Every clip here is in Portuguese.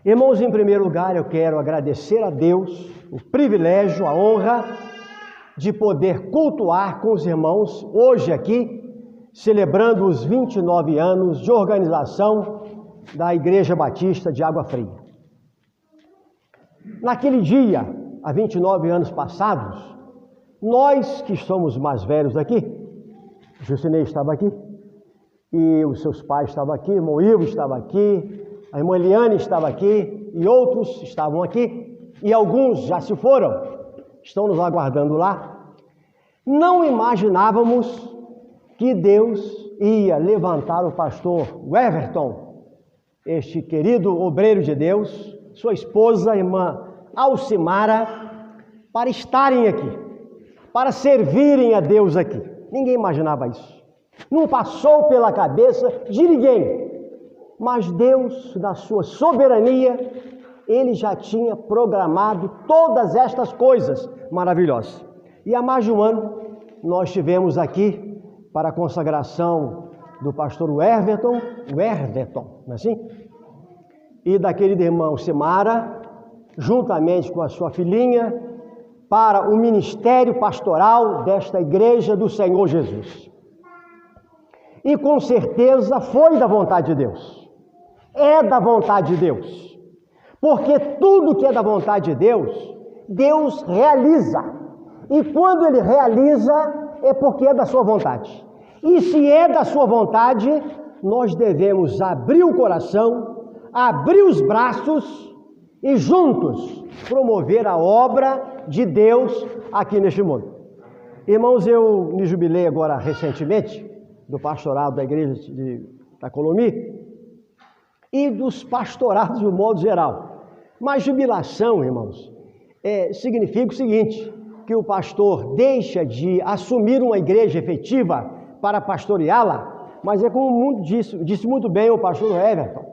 Irmãos, em primeiro lugar, eu quero agradecer a Deus o privilégio, a honra de poder cultuar com os irmãos hoje aqui, celebrando os 29 anos de organização da Igreja Batista de Água Fria. Naquele dia, há 29 anos passados, nós que somos mais velhos aqui, Jucinei estava aqui, e os seus pais estavam aqui, irmão Ivo estava aqui, a irmã Eliane estava aqui, e outros estavam aqui, e alguns já se foram, estão nos aguardando lá. Não imaginávamos que Deus ia levantar o pastor Everton, este querido obreiro de Deus, sua esposa, a irmã Alcimara, para estarem aqui, para servirem a Deus aqui. Ninguém imaginava isso. Não passou pela cabeça de ninguém. Mas Deus, na sua soberania, Ele já tinha programado todas estas coisas maravilhosas. E há mais de um ano, nós estivemos aqui para a consagração do pastor Everton, não é assim? E da querida irmã Alcimara, juntamente com a sua filhinha, para o ministério pastoral desta Igreja do Senhor Jesus. E com certeza foi da vontade de Deus. É da vontade de Deus. Porque tudo que é da vontade de Deus, Deus realiza. E quando Ele realiza, é porque é da sua vontade. E se é da sua vontade, nós devemos abrir o coração, abrir os braços e juntos promover a obra de Deus aqui neste mundo. Irmãos, eu me jubilei agora recentemente do pastorado da igreja de Itacolomi e dos pastorados de um modo geral. Mas jubilação, irmãos, significa o seguinte, que o pastor deixa de assumir uma igreja efetiva para pastoreá-la, mas é como disse muito bem o pastor Everton,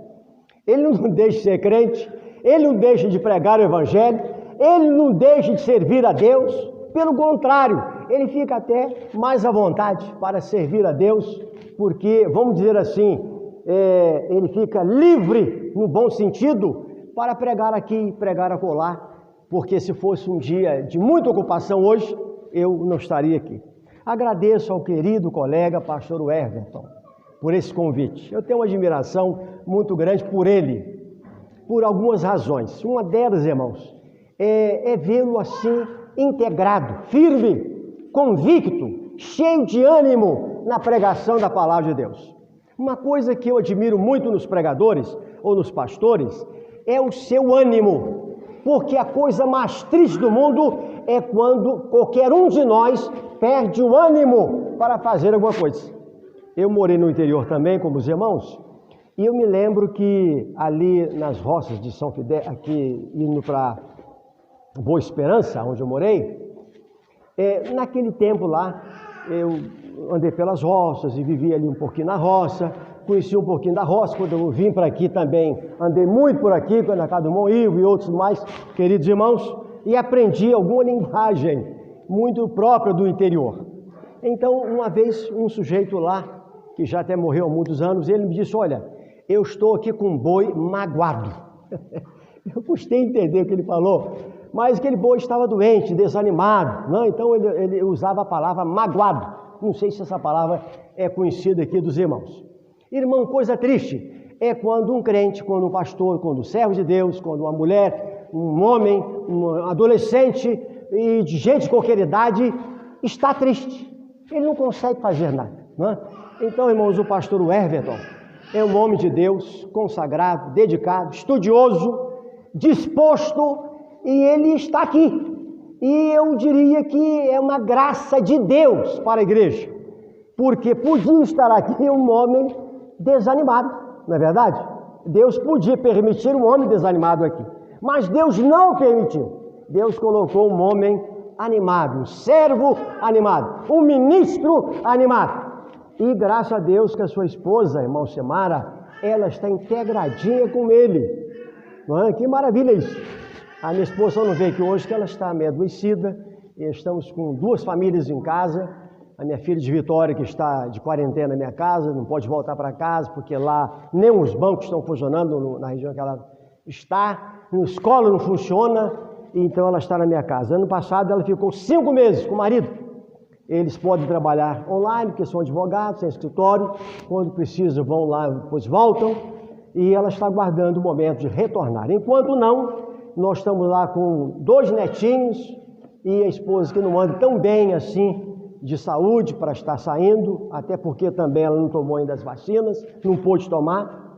ele não deixa de ser crente, ele não deixa de pregar o evangelho, ele não deixa de servir a Deus, pelo contrário, ele fica até mais à vontade para servir a Deus, porque, vamos dizer assim, ele fica livre, no bom sentido, para pregar aqui, pregar acolá, porque se fosse um dia de muita ocupação hoje, eu não estaria aqui. Agradeço ao querido colega pastor Everton por esse convite. Eu tenho uma admiração muito grande por ele, por algumas razões. Uma delas, irmãos, é vê-lo assim, integrado, firme, convicto, cheio de ânimo na pregação da palavra de Deus. Uma coisa que eu admiro muito nos pregadores ou nos pastores é o seu ânimo, porque a coisa mais triste do mundo é quando qualquer um de nós perde o ânimo para fazer alguma coisa. Eu morei no interior também, como os irmãos, e eu me lembro que ali nas roças de São Fidel, aqui indo para Boa Esperança, onde eu morei, naquele tempo lá, eu andei pelas roças e vivi ali um pouquinho na roça, conheci um pouquinho da roça. Quando eu vim para aqui também, andei muito por aqui, na casa do irmão Ivo e outros mais queridos irmãos, e aprendi alguma linguagem muito própria do interior. Então, uma vez, um sujeito lá, que já até morreu há muitos anos, ele me disse, olha, eu estou aqui com um boi magoado. Eu custei entender o que ele falou, mas aquele boi estava doente, desanimado, né? Então ele usava a palavra magoado. Não sei se essa palavra é conhecida aqui dos irmãos. Irmão, coisa triste é quando um crente, quando um pastor, quando um servo de Deus, quando uma mulher, um homem, um adolescente e de gente de qualquer idade está triste. Ele não consegue fazer nada, né? Então, irmãos, o pastor Everton é um homem de Deus, consagrado, dedicado, estudioso, disposto, e ele está aqui. E eu diria que é uma graça de Deus para a igreja, porque podia estar aqui um homem desanimado, não é verdade? Deus podia permitir um homem desanimado aqui, mas Deus não permitiu. Deus colocou um homem animado, um servo animado, um ministro animado. E graças a Deus que a sua esposa, irmã Alcimara, ela está integradinha com ele. Não é? Que maravilha isso! A minha esposa só não veio aqui hoje, que ela está meio adoecida, e estamos com 2 famílias em casa. A minha filha de Vitória, que está de quarentena na minha casa, não pode voltar para casa, porque lá nem os bancos estão funcionando na região que ela está, na escola não funciona, então ela está na minha casa. Ano passado ela ficou 5 meses com o marido. Eles podem trabalhar online, porque são advogados, têm escritório, quando precisam vão lá, depois voltam, e ela está aguardando o momento de retornar. Enquanto não, nós estamos lá com 2 netinhos e a esposa que não anda tão bem assim de saúde para estar saindo, até porque também ela não tomou ainda as vacinas, não pôde tomar.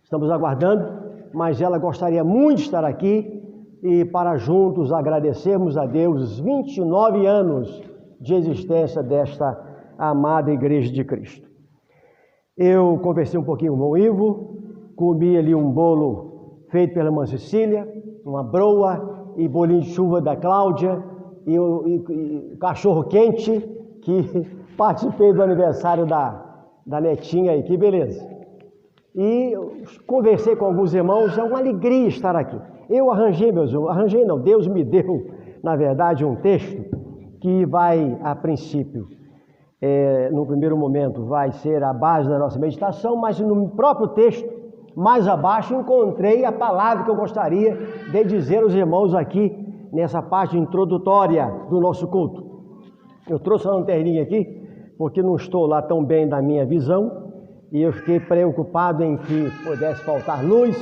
Estamos aguardando, mas ela gostaria muito de estar aqui e para juntos agradecermos a Deus os 29 anos de existência desta amada Igreja de Cristo. Eu conversei um pouquinho com o Ivo, comi ali um bolo feito pela irmã Cecília, uma broa e bolinho de chuva da Cláudia e cachorro quente, que participei do aniversário da netinha aí, que beleza. E conversei com alguns irmãos, é uma alegria estar aqui. Eu arranjei, Deus me deu, na verdade, um texto que vai, a princípio, no primeiro momento, vai ser a base da nossa meditação, mas no próprio texto, mais abaixo, encontrei a palavra que eu gostaria de dizer aos irmãos aqui, nessa parte introdutória do nosso culto. Eu trouxe uma lanterninha aqui, porque não estou lá tão bem da minha visão, e eu fiquei preocupado em que pudesse faltar luz,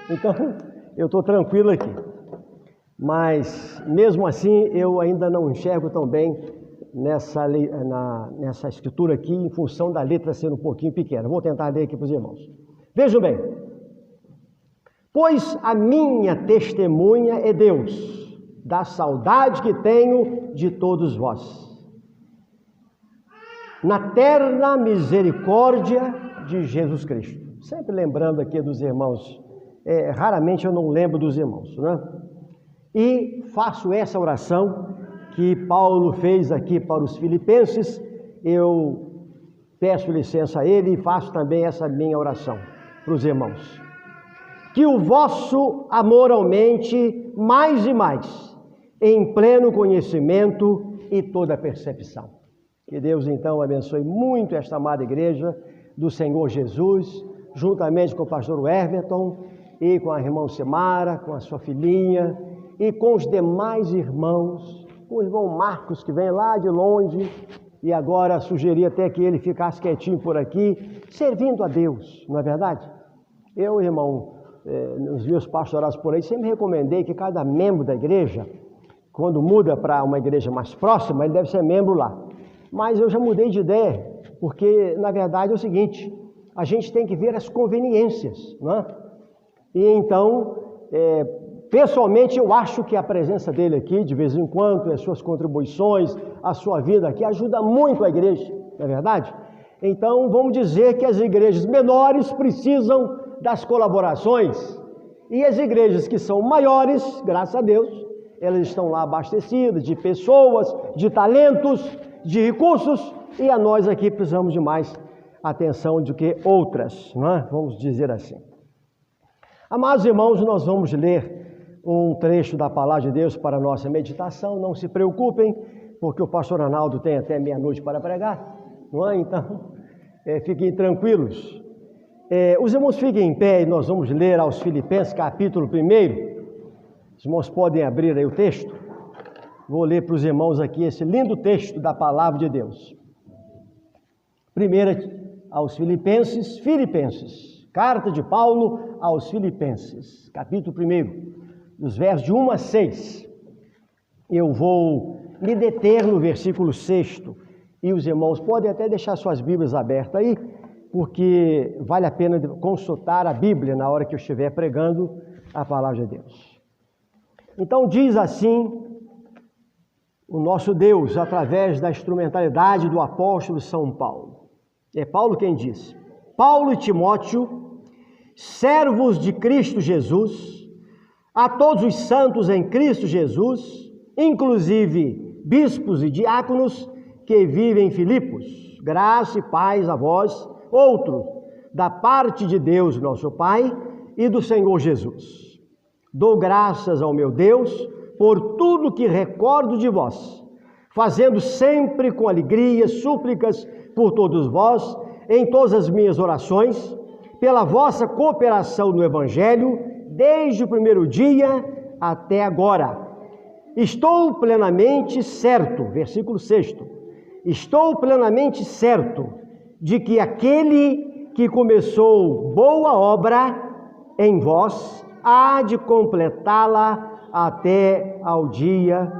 então eu estou tranquilo aqui. Mas, mesmo assim, eu ainda não enxergo tão bem nessa escritura aqui, em função da letra ser um pouquinho pequena. Vou tentar ler aqui para os irmãos. Vejam bem. Pois a minha testemunha é Deus, da saudade que tenho de todos vós, na terna misericórdia de Jesus Cristo. Sempre lembrando aqui dos irmãos, raramente eu não lembro dos irmãos, né? E faço essa oração que Paulo fez aqui para os filipenses. Eu peço licença a ele e faço também essa minha oração para os irmãos. Que o vosso amor aumente mais e mais, em pleno conhecimento e toda percepção. Que Deus então abençoe muito esta amada igreja do Senhor Jesus, juntamente com o pastor Everton e com a irmã Simara, com a sua filhinha, e com os demais irmãos, o irmão Marcos, que vem lá de longe, e agora sugeri até que ele ficasse quietinho por aqui, servindo a Deus, não é verdade? Eu, irmão, nos meus pastorados por aí, sempre recomendei que cada membro da igreja, quando muda para uma igreja mais próxima, ele deve ser membro lá. Mas eu já mudei de ideia, porque, na verdade, é o seguinte, a gente tem que ver as conveniências, não é? E então, pessoalmente, eu acho que a presença dele aqui, de vez em quando, as suas contribuições, a sua vida aqui, ajuda muito a igreja, não é verdade? Então, vamos dizer que as igrejas menores precisam das colaborações, e as igrejas que são maiores, graças a Deus, elas estão lá abastecidas de pessoas, de talentos, de recursos, e a nós aqui precisamos de mais atenção do que outras, não é? Vamos dizer assim. Amados irmãos, nós vamos ler um trecho da palavra de Deus para a nossa meditação. Não se preocupem, porque o pastor Arnaldo tem até meia-noite para pregar, não é? Então, fiquem tranquilos. Os irmãos fiquem em pé e nós vamos ler aos Filipenses, capítulo 1. Os irmãos podem abrir aí o texto. Vou ler para os irmãos aqui esse lindo texto da palavra de Deus. 1 aos Filipenses, carta de Paulo aos Filipenses, capítulo 1, dos versos de 1 a 6. Eu vou me deter no versículo 6, e os irmãos podem até deixar suas Bíblias abertas aí, porque vale a pena consultar a Bíblia na hora que eu estiver pregando a palavra de Deus. Então diz assim o nosso Deus, através da instrumentalidade do apóstolo São Paulo. É Paulo quem diz: Paulo e Timóteo, servos de Cristo Jesus, a todos os santos em Cristo Jesus, inclusive bispos e diáconos que vivem em Filipos, graça e paz a vós, outros, da parte de Deus nosso Pai e do Senhor Jesus. Dou graças ao meu Deus por tudo que recordo de vós, fazendo sempre com alegria súplicas por todos vós, em todas as minhas orações, pela vossa cooperação no Evangelho desde o primeiro dia até agora. Estou plenamente certo, versículo 6, estou plenamente certo de que aquele que começou boa obra em vós há de completá-la até ao dia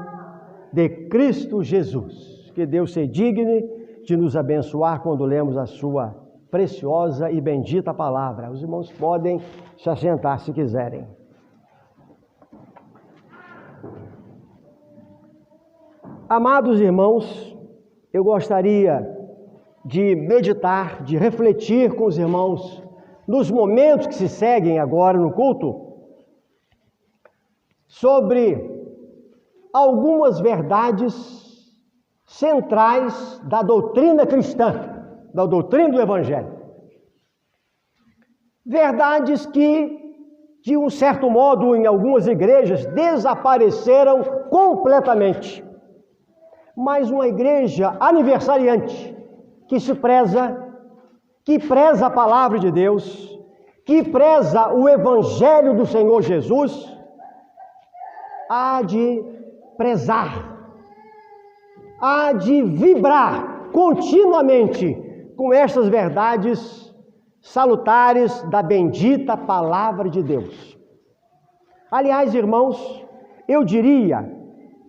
de Cristo Jesus. Que Deus se digne de nos abençoar quando lemos a sua preciosa e bendita palavra. Os irmãos podem se assentar se quiserem. Amados irmãos, eu gostaria de meditar, de refletir com os irmãos nos momentos que se seguem agora no culto sobre algumas verdades centrais da doutrina cristã, da doutrina do Evangelho. Verdades que, de um certo modo, em algumas igrejas, desapareceram completamente. Mas uma igreja aniversariante, que se preza, que preza a palavra de Deus, que preza o Evangelho do Senhor Jesus, há de prezar, há de vibrar continuamente com estas verdades salutares da bendita palavra de Deus. Aliás, irmãos, eu diria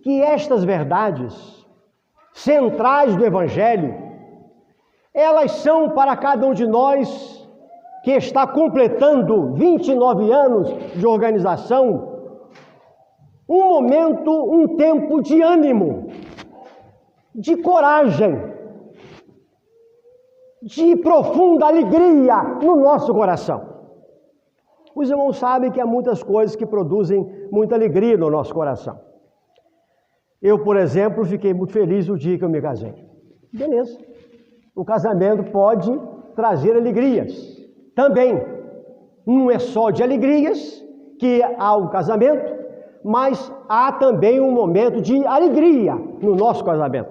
que estas verdades centrais do Evangelho, elas são para cada um de nós que está completando 29 anos de organização, um momento, um tempo de ânimo, de coragem, de profunda alegria no nosso coração. Os irmãos sabem que há muitas coisas que produzem muita alegria no nosso coração. Eu, por exemplo, fiquei muito feliz no dia que eu me casei. Beleza. O casamento pode trazer alegrias. Também, não é só de alegrias que há o casamento, mas há também um momento de alegria no nosso casamento.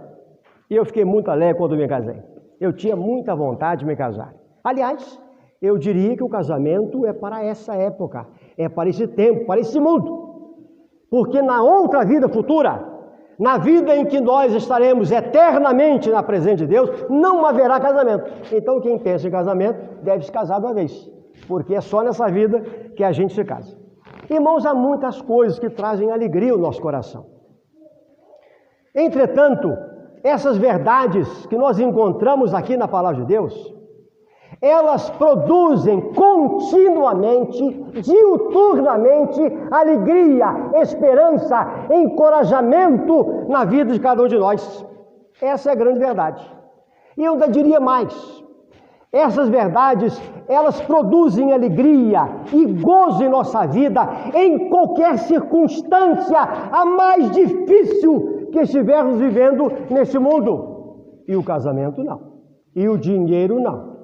E eu fiquei muito alegre quando me casei. Eu tinha muita vontade de me casar. Aliás, eu diria que o casamento é para essa época, é para esse tempo, para esse mundo. Porque na outra vida futura, na vida em que nós estaremos eternamente na presença de Deus, não haverá casamento. Então quem pensa em casamento deve se casar de uma vez, porque é só nessa vida que a gente se casa. Irmãos, há muitas coisas que trazem alegria ao nosso coração. Entretanto, essas verdades que nós encontramos aqui na palavra de Deus, elas produzem continuamente, diuturnamente, alegria, esperança, encorajamento na vida de cada um de nós. Essa é a grande verdade. E eu ainda diria mais. Essas verdades, elas produzem alegria e gozo em nossa vida, em qualquer circunstância, a mais difícil que estivermos vivendo neste mundo. E o casamento não. E o dinheiro não.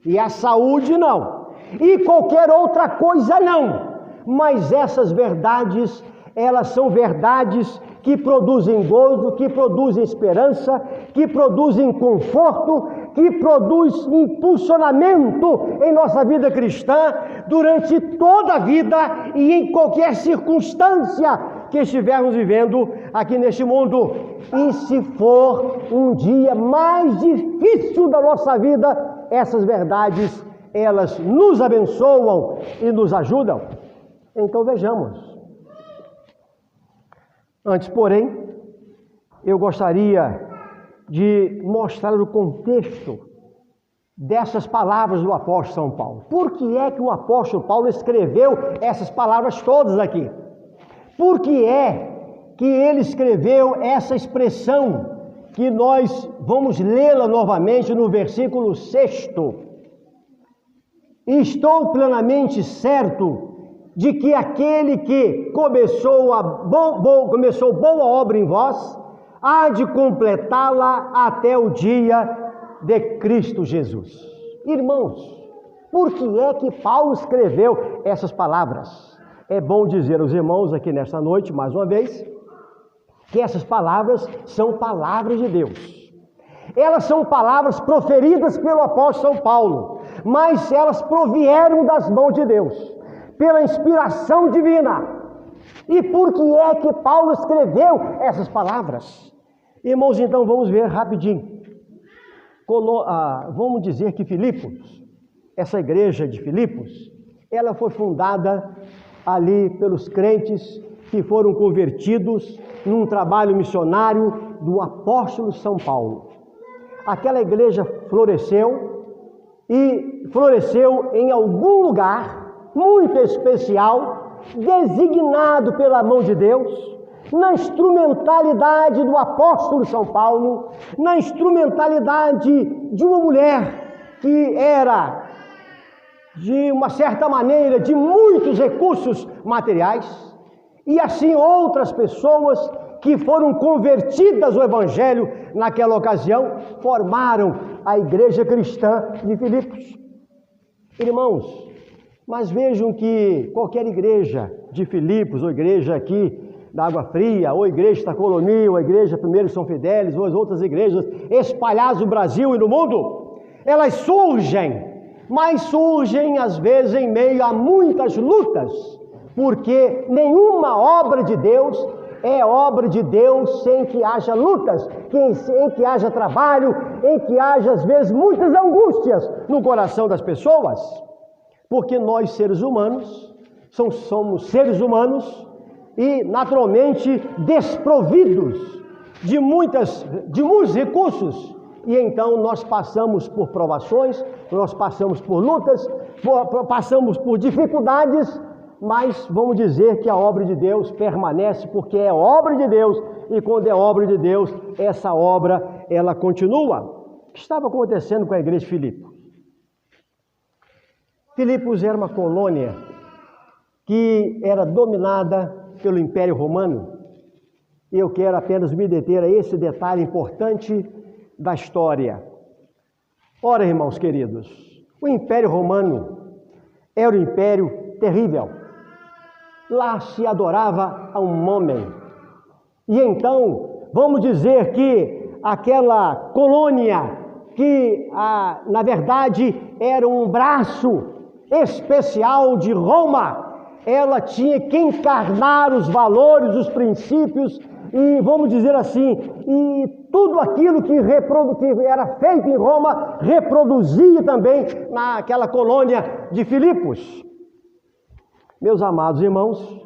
E a saúde não, e qualquer outra coisa não, mas essas verdades, elas são verdades que produzem gozo, que produzem esperança, que produzem conforto, que produzem impulsionamento em nossa vida cristã durante toda a vida e em qualquer circunstância que estivermos vivendo aqui neste mundo. E se for um dia mais difícil da nossa vida, essas verdades, elas nos abençoam e nos ajudam. Então vejamos. Antes, porém, eu gostaria de mostrar o contexto dessas palavras do apóstolo São Paulo. Por que é que o apóstolo Paulo escreveu essas palavras todas aqui? Por que é que ele escreveu essa expressão que nós vamos lê-la novamente no versículo 6. Estou plenamente certo de que aquele que começou boa obra em vós, há de completá-la até o dia de Cristo Jesus. Irmãos, por que é que Paulo escreveu essas palavras? É bom dizer aos irmãos aqui nesta noite, mais uma vez, que essas palavras são palavras de Deus. Elas são palavras proferidas pelo apóstolo São Paulo, mas elas provieram das mãos de Deus. pela inspiração divina. E por que é que Paulo escreveu essas palavras? Irmãos, então vamos ver rapidinho. Vamos dizer que Filipos, essa igreja de Filipos, ela foi fundada ali pelos crentes que foram convertidos num trabalho missionário do apóstolo São Paulo. Aquela igreja floresceu e floresceu em algum lugar muito especial, designado pela mão de Deus, na instrumentalidade do apóstolo São Paulo, na instrumentalidade de uma mulher que era, de uma certa maneira, de muitos recursos materiais, e assim outras pessoas que foram convertidas ao Evangelho naquela ocasião, formaram a igreja cristã de Filipos. Irmãos, mas vejam que qualquer igreja de Filipos, ou igreja aqui da Água Fria, ou igreja da Colonia, ou igreja Primeiro São Fidélis, ou as outras igrejas espalhadas no Brasil e no mundo, elas surgem, mas surgem às vezes em meio a muitas lutas, porque nenhuma obra de Deus é obra de Deus sem que haja lutas, em que haja trabalho, em que haja às vezes muitas angústias no coração das pessoas, porque nós seres humanos somos seres humanos e naturalmente desprovidos de muitos recursos, e então nós passamos por provações, nós passamos por lutas, passamos por dificuldades, mas vamos dizer que a obra de Deus permanece, porque é obra de Deus, e quando é obra de Deus, essa obra, ela continua. O que estava acontecendo com a igreja de Filipos? Filipos era uma colônia que era dominada pelo Império Romano, e eu quero apenas me deter a esse detalhe importante da história. Ora, irmãos queridos, o Império Romano era um império terrível. Lá se adorava a um homem. E então, vamos dizer que aquela colônia, que na verdade era um braço especial de Roma, ela tinha que encarnar os valores, os princípios, e vamos dizer assim, e tudo aquilo que era feito em Roma, reproduzia também naquela colônia de Filipos. Meus amados irmãos,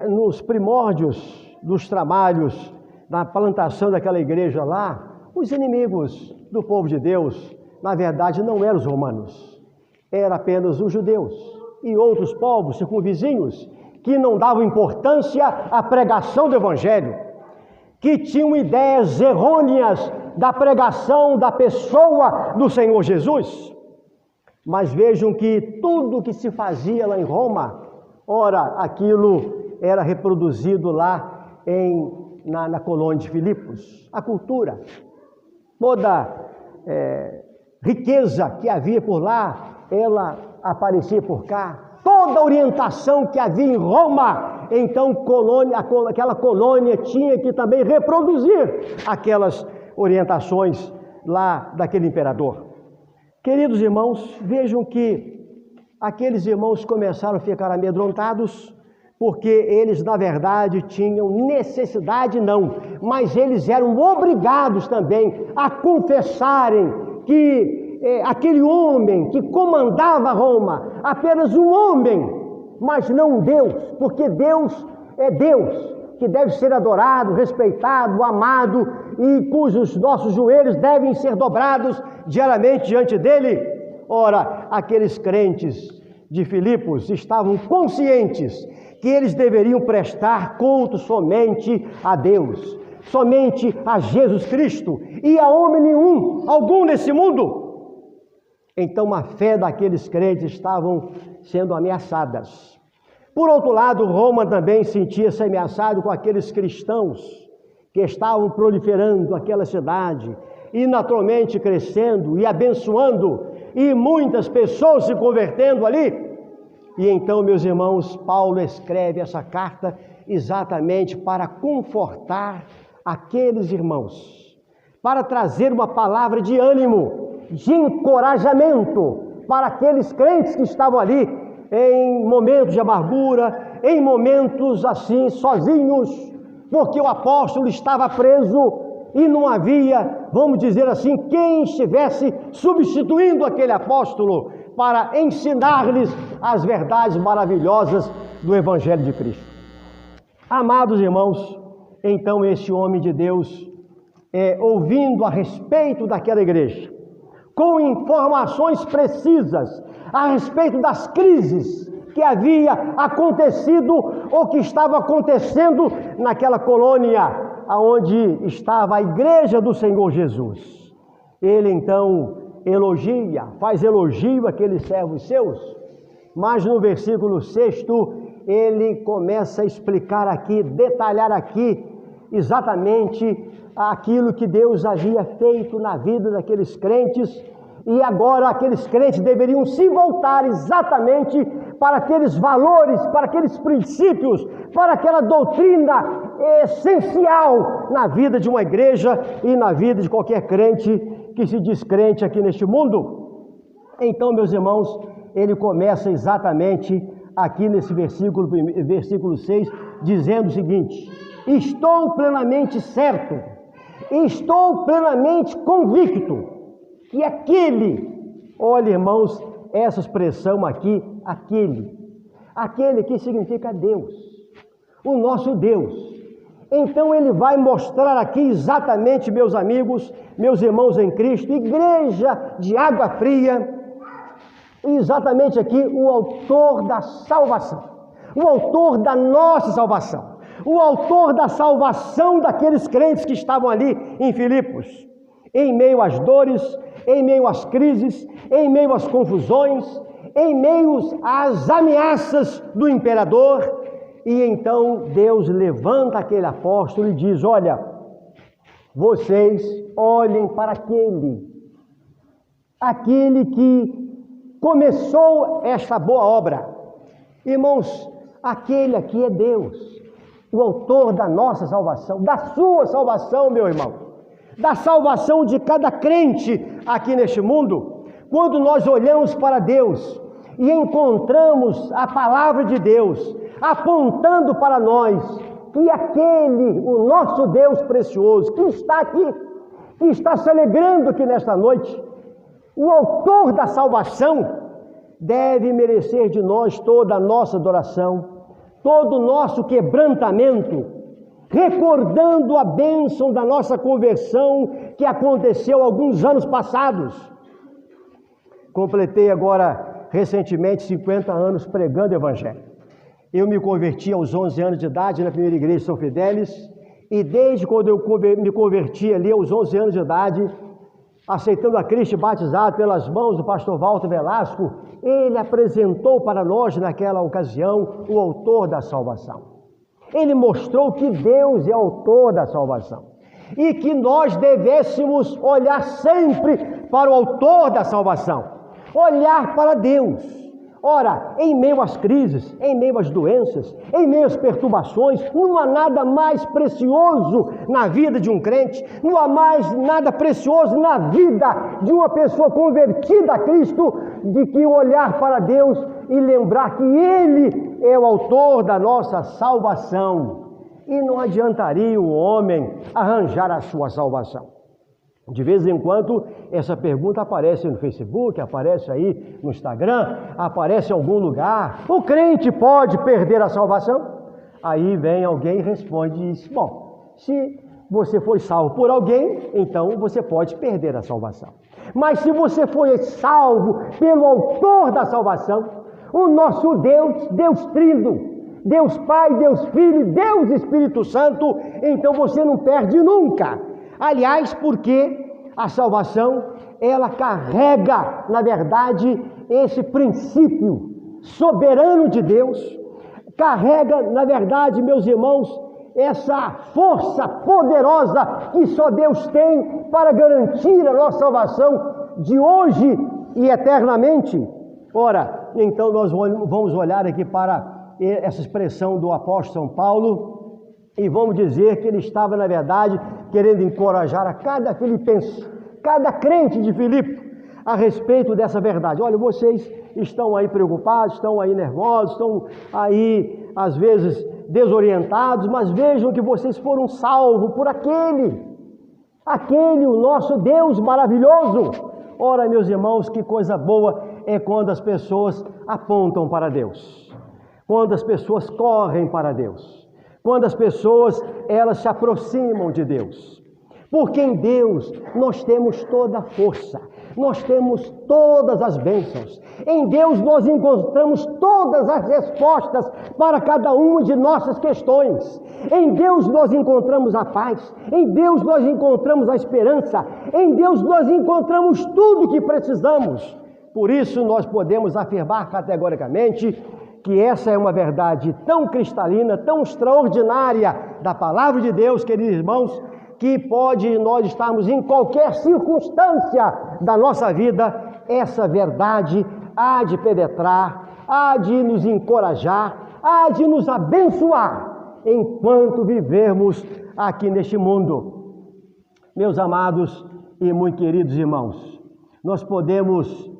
nos primórdios dos trabalhos da plantação daquela igreja lá, os inimigos do povo de Deus, na verdade, não eram os romanos, eram apenas os judeus e outros povos circunvizinhos que não davam importância à pregação do Evangelho, que tinham ideias errôneas da pregação da pessoa do Senhor Jesus. Mas vejam que tudo que se fazia lá em Roma, ora, aquilo era reproduzido lá na colônia de Filipos. A cultura, toda riqueza que havia por lá, ela aparecia por cá. Toda a orientação que havia em Roma, então aquela colônia tinha que também reproduzir aquelas orientações lá daquele imperador. Queridos irmãos, vejam que aqueles irmãos começaram a ficar amedrontados, porque eles, na verdade, tinham necessidade, não, mas eles eram obrigados também a confessarem que aquele homem que comandava Roma, apenas um homem, mas não Deus, porque Deus é Deus, que deve ser adorado, respeitado, amado, e cujos nossos joelhos devem ser dobrados diariamente diante dele. Ora, aqueles crentes de Filipos estavam conscientes que eles deveriam prestar culto somente a Deus, somente a Jesus Cristo, e a homem algum nesse mundo. Então a fé daqueles crentes estavam sendo ameaçadas. Por outro lado, Roma também sentia-se ameaçado com aqueles cristãos que estavam proliferando aquela cidade e naturalmente crescendo e abençoando, e muitas pessoas se convertendo ali. E então, meus irmãos, Paulo escreve essa carta exatamente para confortar aqueles irmãos, para trazer uma palavra de ânimo, de encorajamento para aqueles crentes que estavam ali, em momentos de amargura, em momentos assim, sozinhos, porque o apóstolo estava preso e não havia, vamos dizer assim, quem estivesse substituindo aquele apóstolo para ensinar-lhes as verdades maravilhosas do Evangelho de Cristo. Amados irmãos, então esse homem de Deus, ouvindo a respeito daquela igreja, com informações precisas a respeito das crises que havia acontecido ou que estava acontecendo naquela colônia onde estava a igreja do Senhor Jesus. Ele então faz elogio àqueles servos seus, mas no versículo 6 ele começa a explicar aqui, detalhar aqui exatamente aquilo que Deus havia feito na vida daqueles crentes, e agora aqueles crentes deveriam se voltar exatamente para aqueles valores, para aqueles princípios, para aquela doutrina essencial na vida de uma igreja e na vida de qualquer crente que se diz crente aqui neste mundo. Então, meus irmãos, ele começa exatamente aqui nesse versículo 6, dizendo o seguinte: estou plenamente certo, estou plenamente convicto que olha irmãos, essa expressão aqui, aquele que significa Deus, o nosso Deus. Então ele vai mostrar aqui exatamente, meus amigos, meus irmãos em Cristo, igreja de Água Fria, exatamente aqui o autor da salvação, o autor da nossa salvação, o autor da salvação daqueles crentes que estavam ali em Filipos, em meio às dores, em meio às crises, em meio às confusões, em meio às ameaças do imperador. E então Deus levanta aquele apóstolo e diz: olha, vocês olhem para aquele que começou esta boa obra. Irmãos, aquele aqui é Deus, o autor da nossa salvação, da sua salvação, meu irmão, da salvação de cada crente aqui neste mundo. Quando nós olhamos para Deus e encontramos a palavra de Deus apontando para nós que aquele, o nosso Deus precioso, que está aqui, que está se alegrando aqui nesta noite, o autor da salvação, deve merecer de nós toda a nossa adoração, todo o nosso quebrantamento, recordando a bênção da nossa conversão que aconteceu alguns anos passados. Completei agora, recentemente, 50 anos pregando o Evangelho. Eu me converti aos 11 anos de idade na primeira igreja de São Fidélis, e desde quando eu me converti ali aos 11 anos de idade, aceitando a Cristo, batizado pelas mãos do pastor Walter Velasco, ele apresentou para nós naquela ocasião o autor da salvação. Ele mostrou que Deus é autor da salvação e que nós devêssemos olhar sempre para o autor da salvação, olhar para Deus. Ora, em meio às crises, em meio às doenças, em meio às perturbações, não há nada mais precioso na vida de um crente, não há mais nada precioso na vida de uma pessoa convertida a Cristo, de que olhar para Deus e lembrar que Ele é o autor da nossa salvação. E não adiantaria o homem arranjar a sua salvação. De vez em quando, essa pergunta aparece no Facebook, aparece aí no Instagram, aparece em algum lugar. O crente pode perder a salvação? Aí vem alguém e responde e diz: bom, se você foi salvo por alguém, então você pode perder a salvação. Mas se você foi salvo pelo autor da salvação, o nosso Deus, Deus Trino, Deus Pai, Deus Filho, Deus Espírito Santo, então você não perde nunca. Aliás, porque a salvação, ela carrega, na verdade, esse princípio soberano de Deus, carrega, na verdade, meus irmãos, essa força poderosa que só Deus tem para garantir a nossa salvação de hoje e eternamente. Ora, então nós vamos olhar aqui para essa expressão do apóstolo São Paulo, e vamos dizer que ele estava, na verdade, querendo encorajar a cada filipense, cada crente de Filipe, a respeito dessa verdade. Olha, vocês estão aí preocupados, estão aí nervosos, estão aí, às vezes, desorientados, mas vejam que vocês foram salvos por aquele, o nosso Deus maravilhoso. Ora, meus irmãos, que coisa boa é quando as pessoas apontam para Deus, quando as pessoas correm para Deus, quando as pessoas, elas se aproximam de Deus. Porque em Deus nós temos toda a força, nós temos todas as bênçãos. Em Deus nós encontramos todas as respostas para cada uma de nossas questões. Em Deus nós encontramos a paz, em Deus nós encontramos a esperança, em Deus nós encontramos tudo o que precisamos. Por isso nós podemos afirmar categoricamente que essa é uma verdade tão cristalina, tão extraordinária da palavra de Deus, queridos irmãos, que pode nós estarmos em qualquer circunstância da nossa vida, essa verdade há de penetrar, há de nos encorajar, há de nos abençoar enquanto vivermos aqui neste mundo. Meus amados e muito queridos irmãos, nós podemos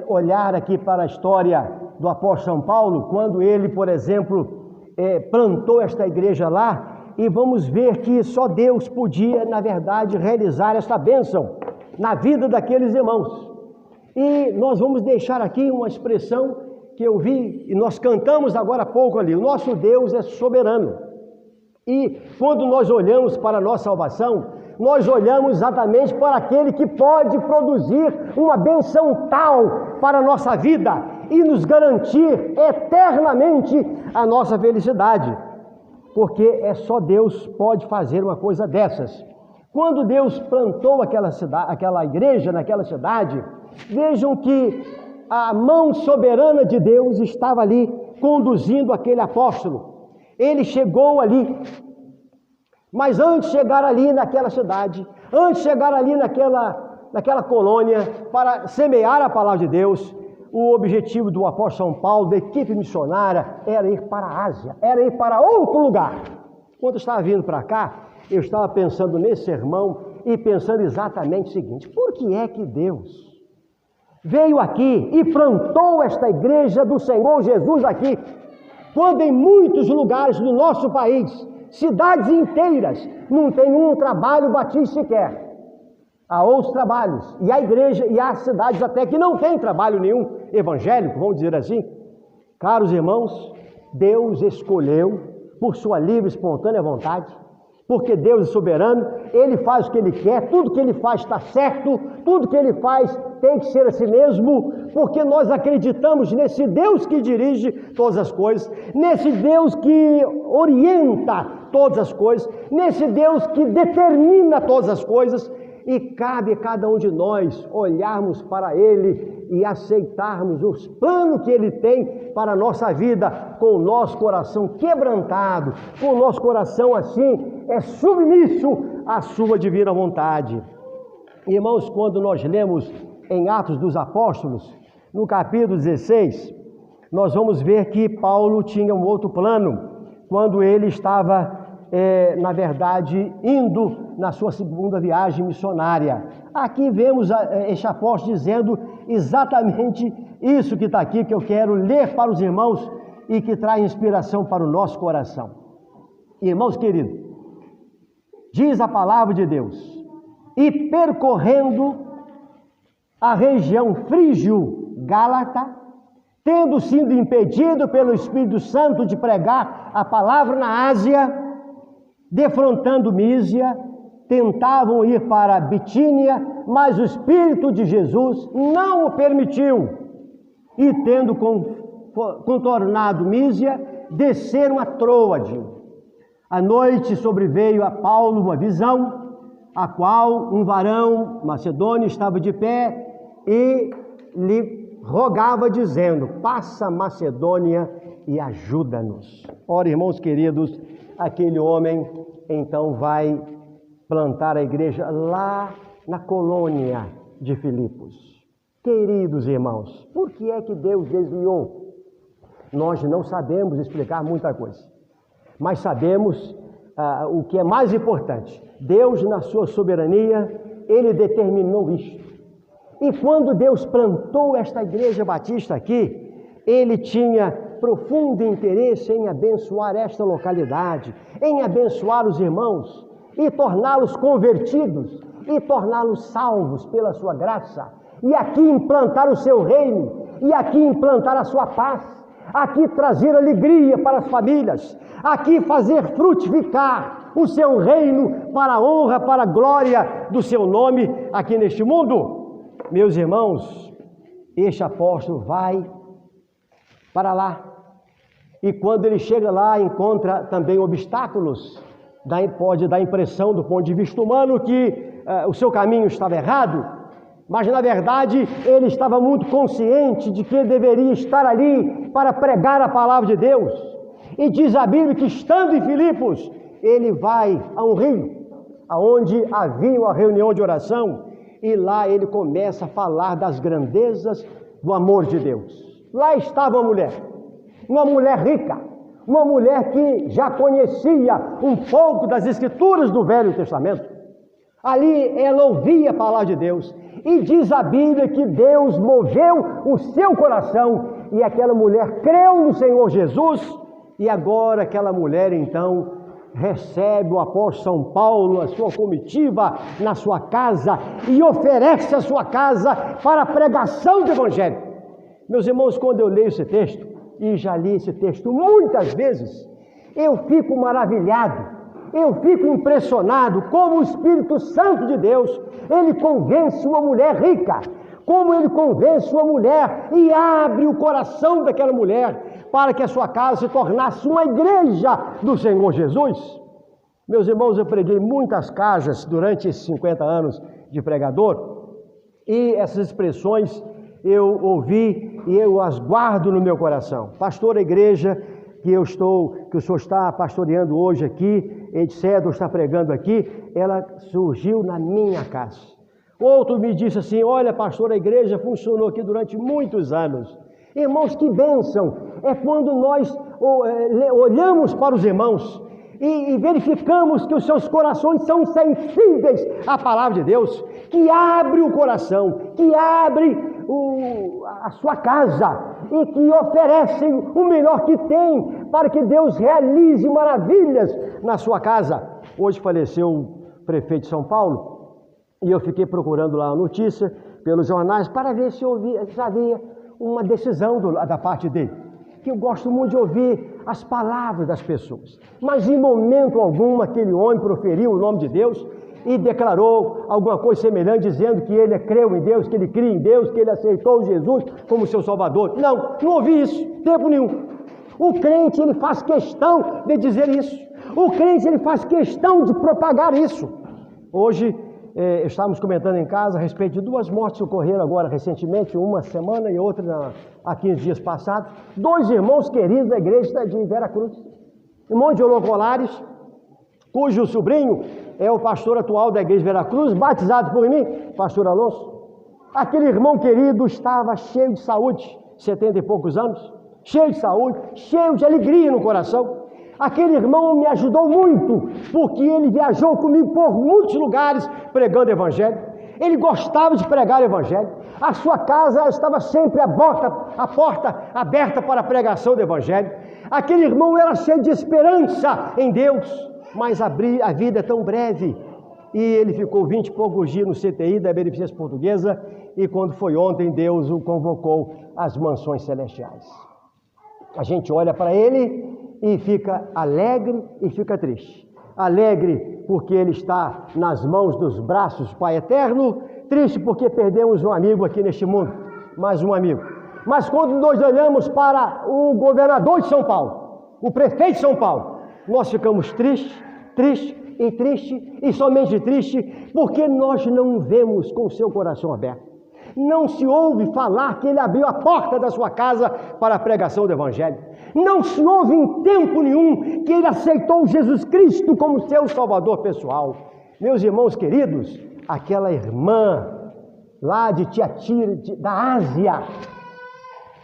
olhar aqui para a história do apóstolo São Paulo, quando ele, por exemplo, plantou esta igreja lá, e vamos ver que só Deus podia, na verdade, realizar esta bênção na vida daqueles irmãos. E nós vamos deixar aqui uma expressão que eu vi, e nós cantamos agora há pouco ali: o nosso Deus é soberano. E quando nós olhamos para a nossa salvação, nós olhamos exatamente para aquele que pode produzir uma benção tal para a nossa vida e nos garantir eternamente a nossa felicidade. Porque é só Deus pode fazer uma coisa dessas. Quando Deus plantou aquela igreja naquela cidade, vejam que a mão soberana de Deus estava ali conduzindo aquele apóstolo. Ele chegou ali, mas antes de chegar ali naquela cidade, antes de chegar ali naquela colônia para semear a palavra de Deus, o objetivo do apóstolo São Paulo, da equipe missionária, era ir para a Ásia, era ir para outro lugar. Quando eu estava vindo para cá, eu estava pensando nesse sermão e pensando exatamente o seguinte: por que é que Deus veio aqui e plantou esta igreja do Senhor Jesus aqui, quando em muitos lugares do nosso país, cidades inteiras, não tem um trabalho batista sequer? Há outros trabalhos, e a igreja, e há cidades até que não tem trabalho nenhum evangélico, vamos dizer assim. Caros irmãos, Deus escolheu por sua livre e espontânea vontade, porque Deus é soberano, Ele faz o que Ele quer, tudo que Ele faz está certo, tudo que Ele faz tem que ser assim mesmo, porque nós acreditamos nesse Deus que dirige todas as coisas, nesse Deus que orienta todas as coisas, nesse Deus que determina todas as coisas. E cabe a cada um de nós olharmos para Ele e aceitarmos os planos que Ele tem para a nossa vida, com o nosso coração quebrantado, com o nosso coração assim, submisso à sua divina vontade. Irmãos, quando nós lemos em Atos dos Apóstolos, no capítulo 16, nós vamos ver que Paulo tinha um outro plano, quando ele estava na verdade, indo na sua segunda viagem missionária. Aqui vemos este apóstolo dizendo exatamente isso que está aqui, que eu quero ler para os irmãos e que traz inspiração para o nosso coração. Irmãos queridos, diz a palavra de Deus: e percorrendo a região frígio-gálata, tendo sido impedido pelo Espírito Santo de pregar a palavra na Ásia, defrontando Mísia, tentavam ir para Bitínia, mas o Espírito de Jesus não o permitiu. E tendo contornado Mísia, desceram a Troade. À noite sobreveio a Paulo uma visão, a qual um varão macedônio estava de pé e lhe rogava, dizendo: passa Macedônia e ajuda-nos. Ora, irmãos queridos, aquele homem então vai plantar a igreja lá na colônia de Filipos. Queridos irmãos, por que é que Deus desviou? Nós não sabemos explicar muita coisa, mas sabemos o que é mais importante: Deus, na sua soberania, Ele determinou isto. E quando Deus plantou esta igreja batista aqui, Ele tinha profundo interesse em abençoar esta localidade, em abençoar os irmãos e torná-los convertidos e torná-los salvos pela sua graça, e aqui implantar o seu reino, e aqui implantar a sua paz, aqui trazer alegria para as famílias, aqui fazer frutificar o seu reino para a honra, para a glória do seu nome aqui neste mundo. Meus irmãos, este apóstolo vai para lá, e quando ele chega lá, encontra também obstáculos, pode dar a impressão do ponto de vista humano que o seu caminho estava errado, mas na verdade ele estava muito consciente de que ele deveria estar ali para pregar a palavra de Deus. E diz a Bíblia que, estando em Filipos, ele vai a um rio, onde havia uma reunião de oração, e lá ele começa a falar das grandezas do amor de Deus. Lá estava uma mulher rica, uma mulher que já conhecia um pouco das Escrituras do Velho Testamento. Ali ela ouvia a palavra de Deus, e diz a Bíblia que Deus moveu o seu coração, e aquela mulher creu no Senhor Jesus, e agora aquela mulher então recebe o apóstolo São Paulo, a sua comitiva, na sua casa, e oferece a sua casa para a pregação do Evangelho. Meus irmãos, quando eu leio esse texto, e já li esse texto muitas vezes, eu fico maravilhado, eu fico impressionado como o Espírito Santo de Deus, ele convence uma mulher rica, como ele convence uma mulher e abre o coração daquela mulher para que a sua casa se tornasse uma igreja do Senhor Jesus. Meus irmãos, eu preguei muitas casas durante esses 50 anos de pregador, e essas expressões eu ouvi e eu as guardo no meu coração. Pastor, a igreja que o senhor está pastoreando hoje aqui, etc., ou está pregando aqui, ela surgiu na minha casa. Outro me disse assim: olha, pastor, a igreja funcionou aqui durante muitos anos. Irmãos, que bênção é quando nós olhamos para os irmãos e verificamos que os seus corações são sensíveis à palavra de Deus, que abre o coração, que abre a sua casa e que oferecem o melhor que tem para que Deus realize maravilhas na sua casa. Hoje faleceu o prefeito de São Paulo, e eu fiquei procurando lá a notícia pelos jornais para ver se havia uma decisão da parte dele, que eu gosto muito de ouvir as palavras das pessoas, mas em momento algum aquele homem proferiu o nome de Deus e declarou alguma coisa semelhante, dizendo que ele creu em Deus, que ele cria em Deus, que ele aceitou Jesus como seu Salvador. Não ouvi isso, tempo nenhum. O crente, ele faz questão de dizer isso, o crente, ele faz questão de propagar isso. Hoje, estávamos comentando em casa a respeito de 2 mortes que ocorreram agora recentemente, uma semana e outra há 15 dias passados. 2 irmãos queridos da igreja de Veracruz, irmão de Olocolares, cujo sobrinho é o pastor atual da igreja de Veracruz, batizado por mim, pastor Alonso. Aquele irmão querido estava cheio de saúde, 70 e poucos anos, cheio de saúde, cheio de alegria no coração. Aquele irmão me ajudou muito, porque ele viajou comigo por muitos lugares pregando o Evangelho. Ele gostava de pregar o Evangelho. A sua casa estava sempre a porta aberta para a pregação do Evangelho. Aquele irmão era cheio de esperança em Deus, mas a vida é tão breve. E ele ficou 20 e poucos dias no CTI da Beneficência Portuguesa, e quando foi ontem, Deus o convocou às mansões celestiais. A gente olha para ele e fica alegre e fica triste. Alegre porque ele está nas mãos dos braços do Pai Eterno, triste porque perdemos um amigo aqui neste mundo, mais um amigo. Mas quando nós olhamos para o governador de São Paulo, o prefeito de São Paulo, nós ficamos tristes e somente triste, porque nós não vemos com o seu coração aberto. Não se ouve falar que ele abriu a porta da sua casa para a pregação do Evangelho. Não se ouve em tempo nenhum que ele aceitou Jesus Cristo como seu Salvador pessoal. Meus irmãos queridos, aquela irmã lá de Tiatira, da Ásia,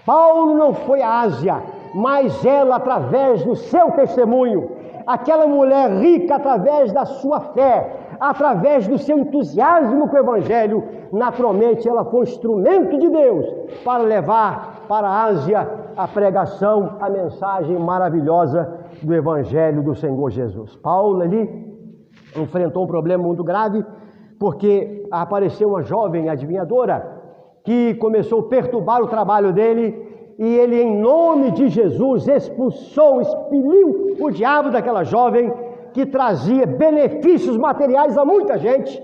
Paulo não foi à Ásia, mas ela, através do seu testemunho, aquela mulher rica, através da sua fé, através do seu entusiasmo com o Evangelho, naturalmente ela foi um instrumento de Deus para levar para a Ásia a pregação, a mensagem maravilhosa do Evangelho do Senhor Jesus. Paulo ali enfrentou um problema muito grave, porque apareceu uma jovem adivinhadora que começou a perturbar o trabalho dele, e ele, em nome de Jesus, expulsou, expeliu o diabo daquela jovem que trazia benefícios materiais a muita gente,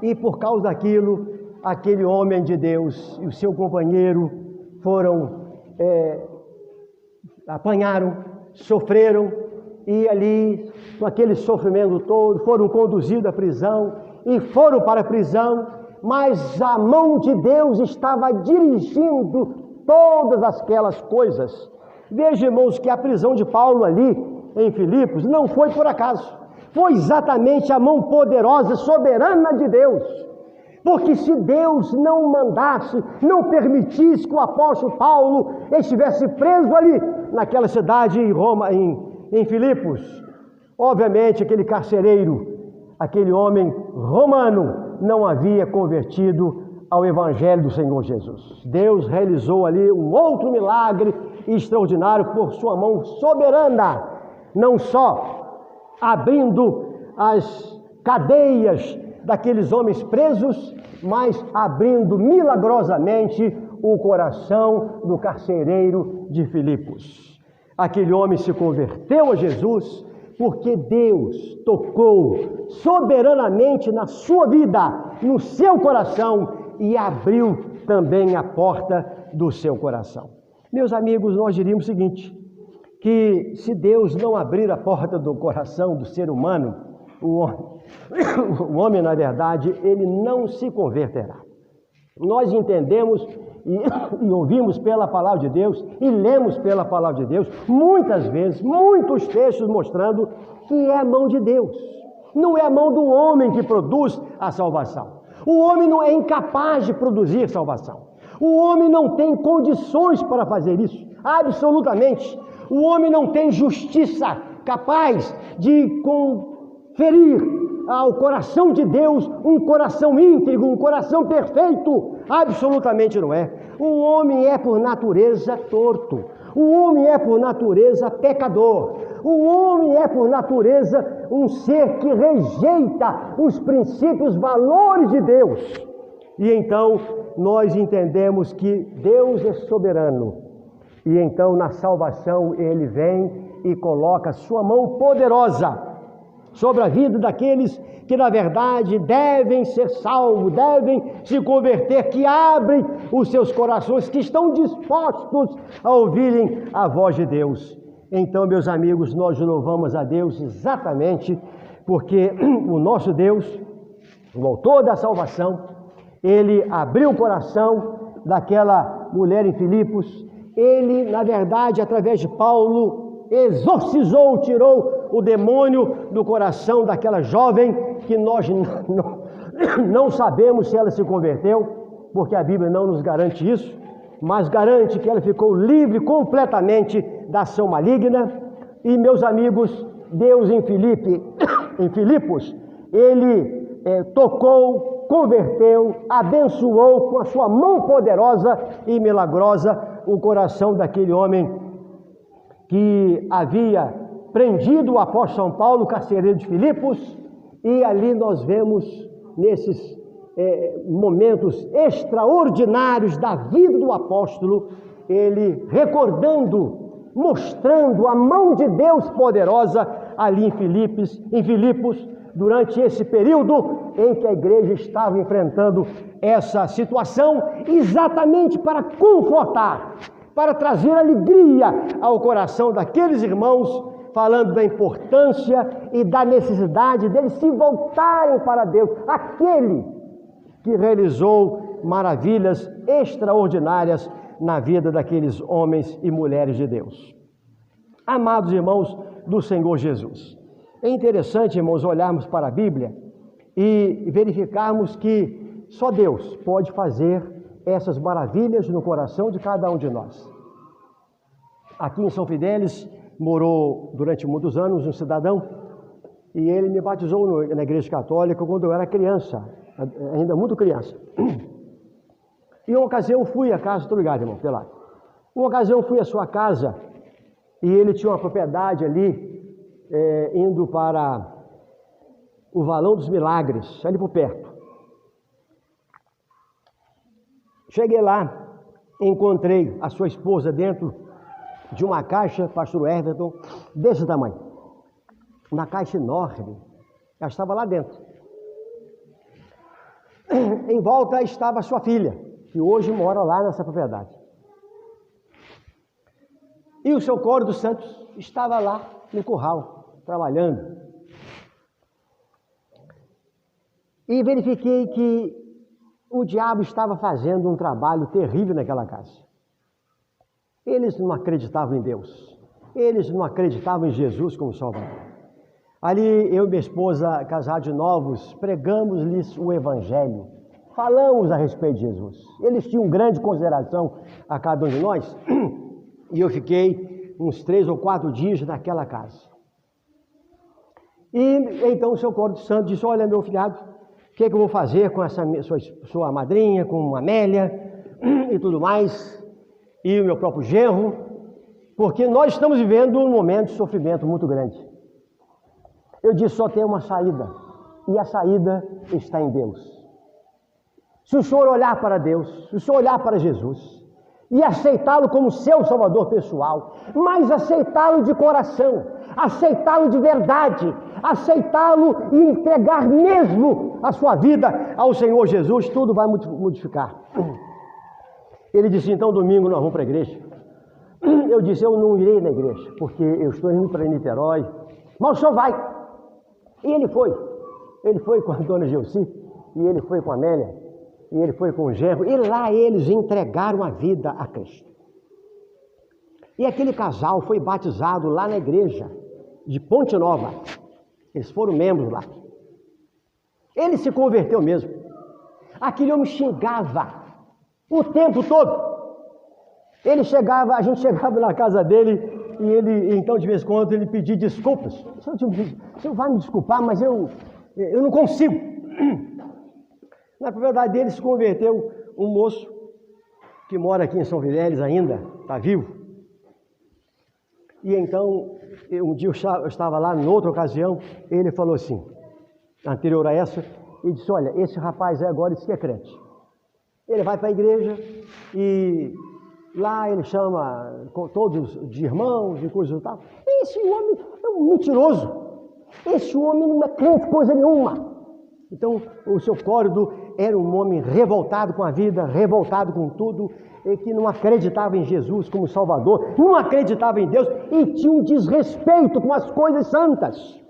e por causa daquilo, aquele homem de Deus e o seu companheiro apanharam, sofreram, e ali, com aquele sofrimento todo, foram conduzidos à prisão e foram para a prisão, mas a mão de Deus estava dirigindo todas aquelas coisas. Veja, irmãos, que a prisão de Paulo ali em Filipos não foi por acaso, foi exatamente a mão poderosa, soberana de Deus. Porque se Deus não mandasse, não permitisse que o apóstolo Paulo estivesse preso ali naquela cidade em Roma, em Filipos, obviamente aquele carcereiro, aquele homem romano, não havia convertido ao Evangelho do Senhor Jesus. Deus realizou ali um outro milagre extraordinário por sua mão soberana, não só abrindo as cadeias daqueles homens presos, mas abrindo milagrosamente o coração do carcereiro de Filipos. Aquele homem se converteu a Jesus porque Deus tocou soberanamente na sua vida, no seu coração, e abriu também a porta do seu coração. Meus amigos, nós diríamos o seguinte, que se Deus não abrir a porta do coração do ser humano, o homem, na verdade, ele não se converterá. Nós entendemos e ouvimos pela palavra de Deus e lemos pela palavra de Deus muitas vezes, muitos textos mostrando que é a mão de Deus. Não é a mão do homem que produz a salvação. O homem não é incapaz de produzir salvação. O homem não tem condições para fazer isso, absolutamente. O homem não tem justiça capaz de conferir ao coração de Deus um coração íntegro, um coração perfeito. Absolutamente não é. O homem é por natureza torto. O homem é por natureza pecador. O homem é por natureza um ser que rejeita os princípios, valores de Deus. E então nós entendemos que Deus é soberano. E então na salvação Ele vem e coloca sua mão poderosa sobre a vida daqueles que na verdade devem ser salvos, devem se converter, que abrem os seus corações, que estão dispostos a ouvirem a voz de Deus. Então, meus amigos, nós louvamos a Deus exatamente porque o nosso Deus, o autor da salvação, Ele abriu o coração daquela mulher em Filipos. Ele, na verdade, através de Paulo, exorcizou, tirou o demônio do coração daquela jovem que nós não sabemos se ela se converteu, porque a Bíblia não nos garante isso, mas garante que ela ficou livre completamente da ação maligna. E, meus amigos, Deus em Filipos, Ele tocou, converteu, abençoou com a sua mão poderosa e milagrosa o coração daquele homem que havia prendido o apóstolo São Paulo, carcereiro de Filipos. E ali nós vemos, nesses momentos extraordinários da vida do apóstolo, ele recordando, mostrando a mão de Deus poderosa ali em Filipos, durante esse período em que a igreja estava enfrentando essa situação, exatamente para confortar, para trazer alegria ao coração daqueles irmãos, falando da importância e da necessidade deles se voltarem para Deus, aquele que realizou maravilhas extraordinárias na vida daqueles homens e mulheres de Deus. Amados irmãos do Senhor Jesus, é interessante, irmãos, olharmos para a Bíblia e verificarmos que só Deus pode fazer essas maravilhas no coração de cada um de nós. Aqui em São Fidélis morou durante muitos anos um cidadão, E ele me batizou na igreja católica quando eu era criança, ainda muito criança. E uma ocasião eu fui à casa, estou ligado, irmão, pela. Uma ocasião eu fui à sua casa e ele tinha uma propriedade ali, indo para o Valão dos Milagres, ali por perto. Cheguei lá, encontrei a sua esposa dentro de uma caixa, pastor Everton, desse tamanho. Uma caixa enorme. Ela estava lá dentro. Em volta estava a sua filha, que hoje mora lá nessa propriedade. E o seu Coro dos Santos estava lá no curral, trabalhando. E verifiquei que o diabo estava fazendo um trabalho terrível naquela casa. Eles não acreditavam em Deus. Eles não acreditavam em Jesus como Salvador. Ali, eu e minha esposa, casados de novos, pregamos-lhes o Evangelho. Falamos a respeito de Jesus. Eles tinham grande consideração a cada um de nós. E eu fiquei uns 3 ou 4 dias naquela casa. E então o seu Coro de Santo disse: olha, meu filhado, o que é que eu vou fazer com essa sua madrinha, com a Amélia e tudo mais, e o meu próprio genro, porque nós estamos vivendo um momento de sofrimento muito grande. Eu disse: só tem uma saída, e a saída está em Deus. Se o senhor olhar para Deus, se o senhor olhar para Jesus, e aceitá-lo como seu Salvador pessoal, mas aceitá-lo de coração, aceitá-lo de verdade, aceitá-lo e entregar mesmo a sua vida ao Senhor Jesus, tudo vai modificar. Ele disse: então domingo nós vamos para a igreja. Eu disse: eu não irei na igreja, porque eu estou indo para Niterói, mas o senhor vai. E ele foi com a dona Gelsi, e ele foi com a Amélia, e ele foi com o genro, e lá eles entregaram a vida a Cristo. E aquele casal foi batizado lá na igreja de Ponte Nova. Eles foram membros lá. Ele se converteu mesmo. Aquele homem xingava o tempo todo. A gente chegava na casa dele, e ele, então, de vez em quando, ele pedia desculpas. O senhor vai me desculpar, mas eu não consigo. Na propriedade dele se converteu um moço que mora aqui em São Fidélis ainda, está vivo. E então, um dia eu estava lá, em outra ocasião, ele falou assim, anterior a essa, ele disse: olha, esse rapaz agora diz que é crente. Ele vai para a igreja e lá ele chama todos de irmãos e coisas e tal. Esse homem é um mentiroso. Esse homem não é crente coisa nenhuma. Então, o seu Córido era um homem revoltado com a vida, revoltado com tudo, e que não acreditava em Jesus como Salvador, não acreditava em Deus e tinha um desrespeito com as coisas santas.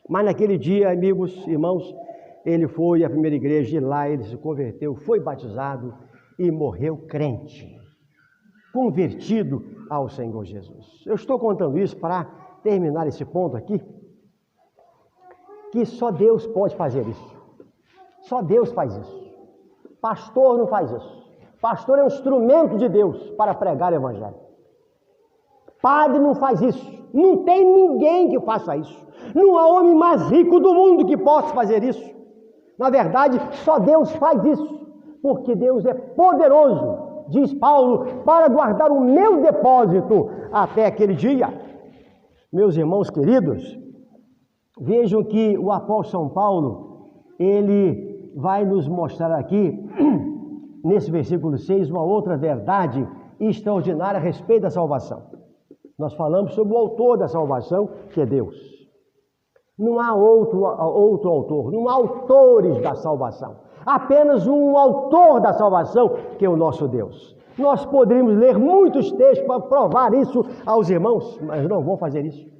Mas naquele dia, amigos, irmãos, ele foi à primeira igreja e lá ele se converteu, foi batizado e morreu crente, convertido ao Senhor Jesus. Eu estou contando isso para terminar esse ponto aqui, que só Deus pode fazer isso. Só Deus faz isso. Pastor não faz isso. Pastor é um instrumento de Deus para pregar o Evangelho. Padre não faz isso. Não tem ninguém que faça isso. Não há homem mais rico do mundo que possa fazer isso. Na verdade, só Deus faz isso. Porque Deus é poderoso, diz Paulo, para guardar o meu depósito até aquele dia. Meus irmãos queridos, vejam que o apóstolo São Paulo, ele vai nos mostrar aqui, nesse versículo 6, uma outra verdade extraordinária a respeito da salvação. Nós falamos sobre o autor da salvação, que é Deus. Não há outro autor, não há autores da salvação. Apenas um autor da salvação, que é o nosso Deus. Nós poderíamos ler muitos textos para provar isso aos irmãos, mas não vou fazer isso.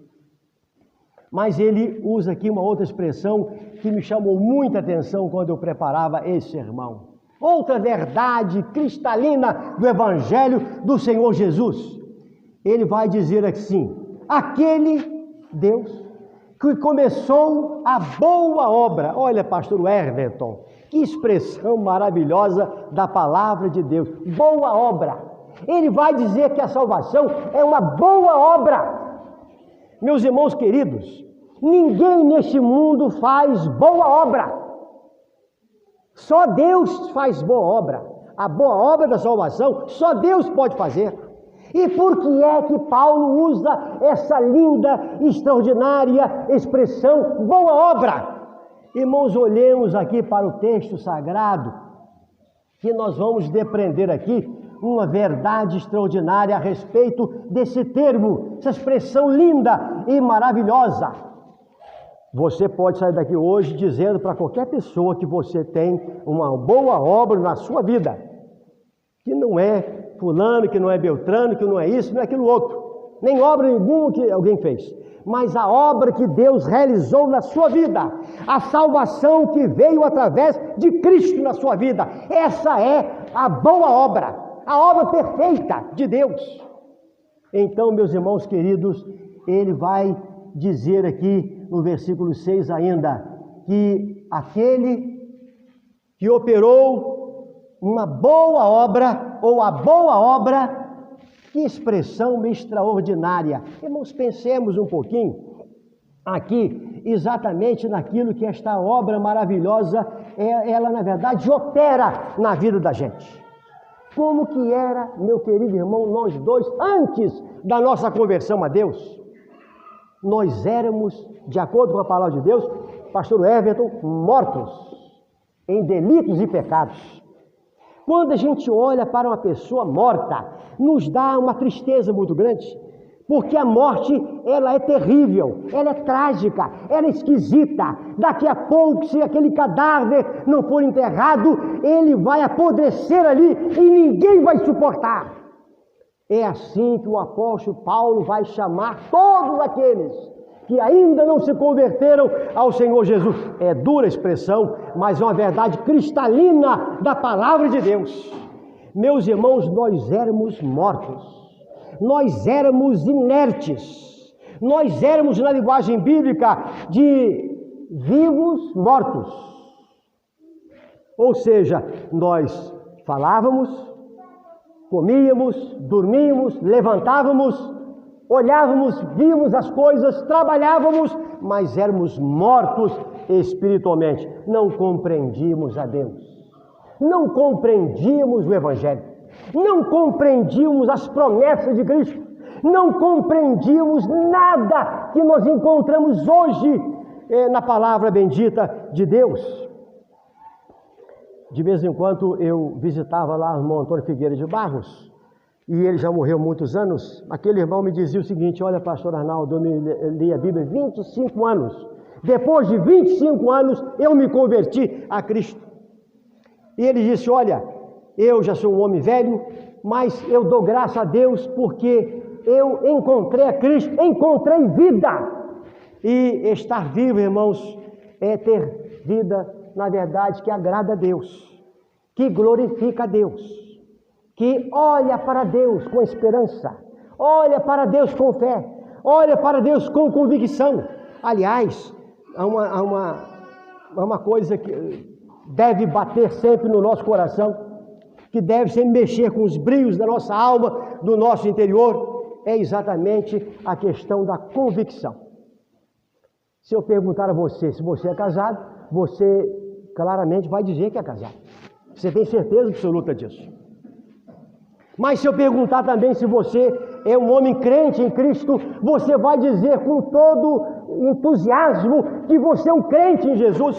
Mas ele usa aqui uma outra expressão que me chamou muita atenção quando eu preparava esse sermão. Outra verdade cristalina do Evangelho do Senhor Jesus. Ele vai dizer assim: aquele Deus que começou a boa obra. Olha, pastor Everton, que expressão maravilhosa da palavra de Deus. Boa obra. Ele vai dizer que a salvação é uma boa obra. Meus irmãos queridos, Ninguém neste mundo faz boa obra. Só Deus faz boa obra. A boa obra da salvação, só Deus pode fazer. E por que é que Paulo usa essa linda, extraordinária expressão, boa obra? Irmãos, olhemos aqui para o texto sagrado, que nós vamos depreender aqui uma verdade extraordinária a respeito desse termo, essa expressão linda e maravilhosa. Você pode sair daqui hoje dizendo para qualquer pessoa que você tem uma boa obra na sua vida, que não é fulano, que não é Beltrano, que não é isso, não é aquilo outro, nem obra nenhuma que alguém fez, mas a obra que Deus realizou na sua vida, a salvação que veio através de Cristo na sua vida, essa é a boa obra, a obra perfeita de Deus. Então, meus irmãos queridos, ele vai dizer aqui no versículo 6 ainda, que aquele que operou uma boa obra, ou a boa obra, que expressão extraordinária. Irmãos, pensemos um pouquinho aqui, exatamente naquilo que esta obra maravilhosa, ela na verdade opera na vida da gente. Como que era, meu querido irmão, nós dois, antes da nossa conversão a Deus? Nós éramos, de acordo com a palavra de Deus, pastor Everton, mortos em delitos e pecados. Quando a gente olha para uma pessoa morta, nos dá uma tristeza muito grande, porque a morte, ela é terrível, ela é trágica, ela é esquisita. Daqui a pouco, se aquele cadáver não for enterrado, ele vai apodrecer ali e ninguém vai suportar. É assim que o apóstolo Paulo vai chamar todos aqueles que ainda não se converteram ao Senhor Jesus. É dura a expressão, mas é uma verdade cristalina da palavra de Deus. Meus irmãos, nós éramos mortos, nós éramos inertes, nós éramos, na linguagem bíblica, de vivos mortos. Ou seja, nós falávamos, comíamos, dormíamos, levantávamos, olhávamos, víamos as coisas, trabalhávamos, mas éramos mortos espiritualmente. Não compreendíamos a Deus, não compreendíamos o Evangelho, não compreendíamos as promessas de Cristo, não compreendíamos nada que nós encontramos hoje na palavra bendita de Deus. De vez em quando eu visitava lá o irmão Antônio Figueira de Barros, e ele já morreu há muitos anos. Aquele irmão me dizia o seguinte: olha, pastor Arnaldo, eu li a Bíblia há 25 anos. Depois de 25 anos, eu me converti a Cristo. E ele disse: olha, eu já sou um homem velho, mas eu dou graça a Deus porque eu encontrei a Cristo, encontrei vida. E estar vivo, irmãos, é ter vida, na verdade, que agrada a Deus, que glorifica a Deus, que olha para Deus com esperança, olha para Deus com fé, olha para Deus com convicção. Aliás, há uma coisa que deve bater sempre no nosso coração, que deve sempre mexer com os brilhos da nossa alma, do nosso interior, é exatamente a questão da convicção. Se eu perguntar a você se você é casado, você claramente vai dizer que é casado. Você tem certeza absoluta disso. Mas se eu perguntar também se você é um homem crente em Cristo, você vai dizer com todo entusiasmo que você é um crente em Jesus,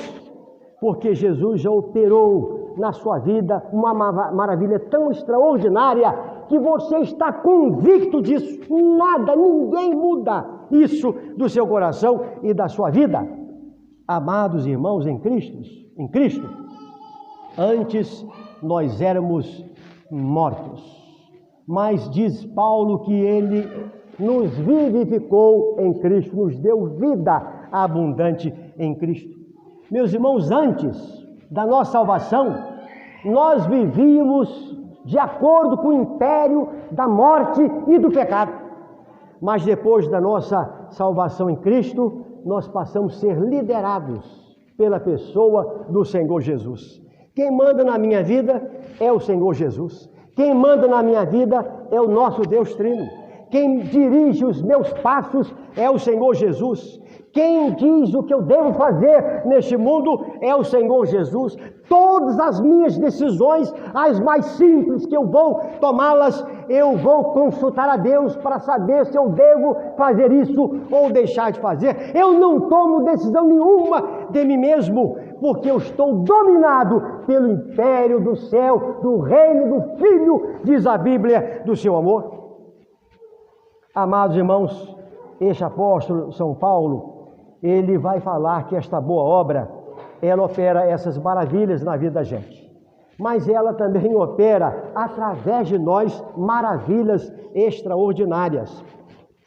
porque Jesus já operou na sua vida uma maravilha tão extraordinária que você está convicto disso. Nada, ninguém muda isso do seu coração e da sua vida. Amados irmãos em Cristo, antes nós éramos mortos, mas diz Paulo que ele nos vivificou em Cristo, nos deu vida abundante em Cristo. Meus irmãos, antes da nossa salvação, nós vivíamos de acordo com o império da morte e do pecado. Mas depois da nossa salvação em Cristo, nós passamos a ser liderados pela pessoa do Senhor Jesus. Quem manda na minha vida é o Senhor Jesus. Quem manda na minha vida é o nosso Deus Trino. Quem dirige os meus passos é o Senhor Jesus. Quem diz o que eu devo fazer neste mundo é o Senhor Jesus. Todas as minhas decisões, as mais simples que eu vou tomá-las, eu vou consultar a Deus para saber se eu devo fazer isso ou deixar de fazer. Eu não tomo decisão nenhuma de mim mesmo, porque eu estou dominado pelo império do céu, do reino do Filho, diz a Bíblia, do seu amor. Amados irmãos, este apóstolo São Paulo, ele vai falar que esta boa obra, ela opera essas maravilhas na vida da gente. Mas ela também opera através de nós maravilhas extraordinárias.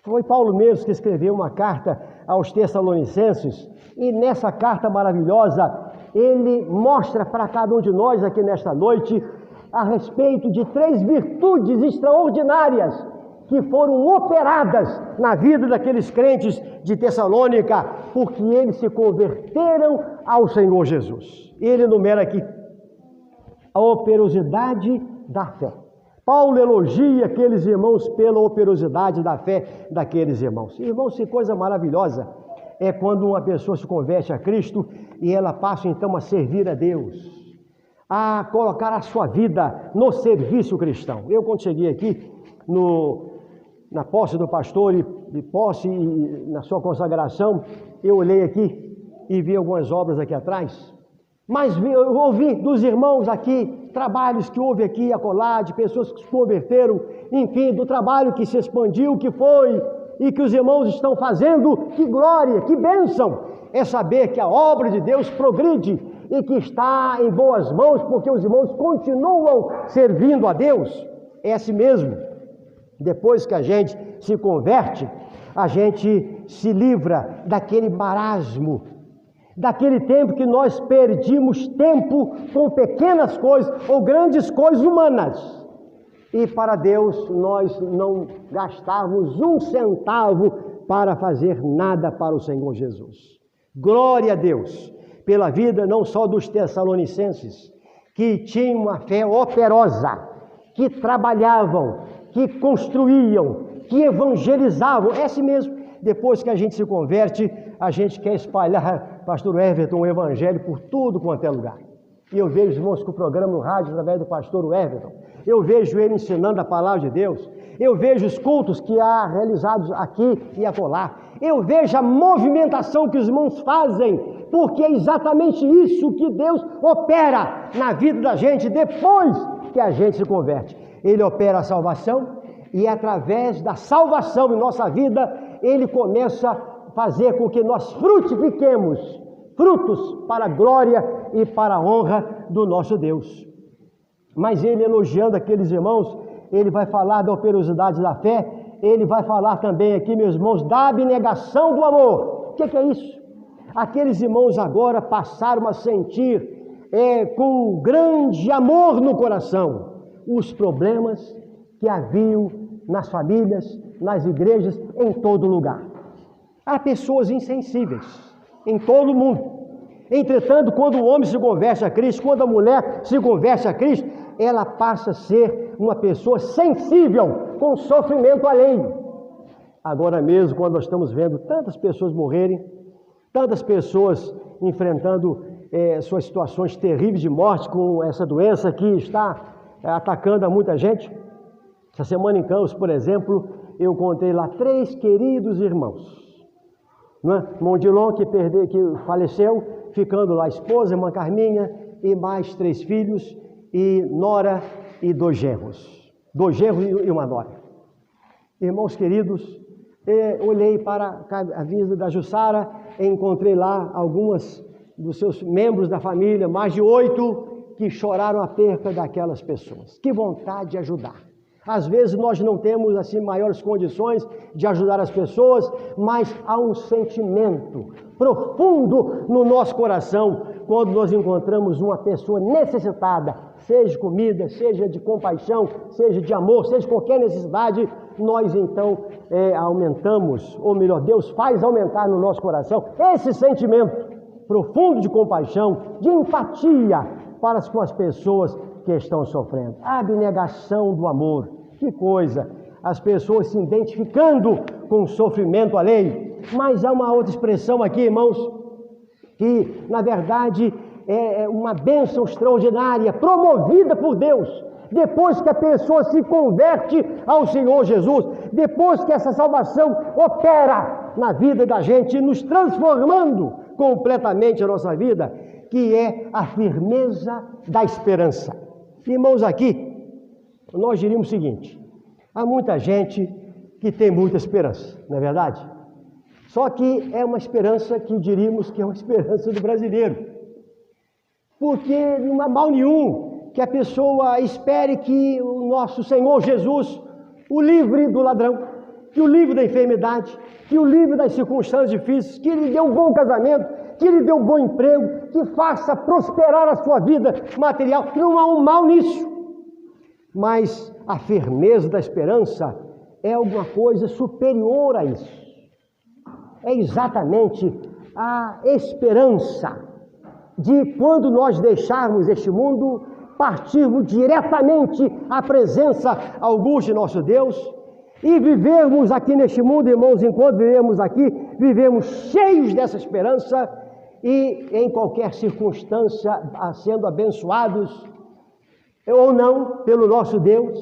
Foi Paulo mesmo que escreveu uma carta aos Tessalonicenses, e nessa carta maravilhosa, ele mostra para cada um de nós aqui nesta noite a respeito de 3 virtudes extraordinárias que foram operadas na vida daqueles crentes de Tessalônica, porque eles se converteram ao Senhor Jesus. Ele enumera aqui a operosidade da fé. Paulo elogia aqueles irmãos pela operosidade da fé daqueles irmãos. Irmãos, que coisa maravilhosa é quando uma pessoa se converte a Cristo e ela passa então a servir a Deus, a colocar a sua vida no serviço cristão. Eu, quando cheguei aqui na posse do pastor e posse e na sua consagração, eu olhei aqui e vi algumas obras aqui atrás, mas eu ouvi dos irmãos aqui, trabalhos que houve aqui e acolá, de pessoas que se converteram, enfim, do trabalho que se expandiu, que foi, e que os irmãos estão fazendo. Que glória, que bênção é saber que a obra de Deus progride e que está em boas mãos, porque os irmãos continuam servindo a Deus. É assim mesmo. Depois que a gente se converte, a gente se livra daquele marasmo, daquele tempo que nós perdimos tempo com pequenas coisas ou grandes coisas humanas. E para Deus nós não gastávamos um centavo para fazer nada para o Senhor Jesus. Glória a Deus pela vida não só dos Tessalonicenses, que tinham uma fé operosa, que trabalhavam, que construíam, que evangelizavam. É assim mesmo. Depois que a gente se converte, a gente quer espalhar, pastor Everton, o evangelho por tudo quanto é lugar. E eu vejo os irmãos com o programa no rádio através do pastor Everton. Eu vejo ele ensinando a palavra de Deus. Eu vejo os cultos que há realizados aqui e acolá. Eu vejo a movimentação que os irmãos fazem, porque é exatamente isso que Deus opera na vida da gente depois que a gente se converte. Ele opera a salvação e através da salvação em nossa vida, Ele começa a fazer com que nós frutifiquemos frutos para a glória e para a honra do nosso Deus. Mas ele, elogiando aqueles irmãos, ele vai falar da operosidade da fé, ele vai falar também aqui, meus irmãos, da abnegação do amor. O que é isso? Aqueles irmãos agora passaram a sentir com grande amor no coração os problemas que haviam nas famílias, nas igrejas, em todo lugar. Há pessoas insensíveis em todo o mundo. Entretanto, quando o homem se converte a Cristo, quando a mulher se converte a Cristo, ela passa a ser uma pessoa sensível com sofrimento alheio. Agora mesmo, quando nós estamos vendo tantas pessoas morrerem, tantas pessoas enfrentando suas situações terríveis de morte com essa doença que está atacando a muita gente. Essa semana em Campos, por exemplo, eu contei lá 3 queridos irmãos. Mondilon, que faleceu, ficando lá a esposa, irmã Carminha, e mais 3 filhos, e nora e 2 genros. 2 genros e uma nora. Irmãos queridos, olhei para a vida da Jussara e encontrei lá algumas dos seus membros da família, mais de 8, que choraram a perca daquelas pessoas. Que vontade de ajudar. Às vezes nós não temos assim maiores condições de ajudar as pessoas, mas há um sentimento profundo no nosso coração quando nós encontramos uma pessoa necessitada, seja de comida, seja de compaixão, seja de amor, seja de qualquer necessidade, nós então aumentamos, ou melhor, Deus faz aumentar no nosso coração esse sentimento profundo de compaixão, de empatia para com as pessoas que estão sofrendo. A abnegação do amor. Que coisa! As pessoas se identificando com o sofrimento alheio. Mas há uma outra expressão aqui, irmãos, que na verdade é uma bênção extraordinária, promovida por Deus. Depois que a pessoa se converte ao Senhor Jesus, depois que essa salvação opera na vida da gente, nos transformando completamente a nossa vida, que é a firmeza da esperança. Irmãos, aqui nós diríamos o seguinte: há muita gente que tem muita esperança, não é verdade? Só que é uma esperança que diríamos que é uma esperança do brasileiro, porque não há mal nenhum que a pessoa espere que o nosso Senhor Jesus o livre do ladrão, que o livre da enfermidade, que o livre das circunstâncias difíceis, que lhe dê um bom casamento, que lhe dê um bom emprego, que faça prosperar a sua vida material. Não há um mal nisso. Mas a firmeza da esperança é alguma coisa superior a isso. É exatamente a esperança de quando nós deixarmos este mundo, partirmos diretamente à presença augusta de nosso Deus e vivermos aqui neste mundo, irmãos, enquanto vivemos aqui, vivemos cheios dessa esperança e em qualquer circunstância sendo abençoados ou não pelo nosso Deus,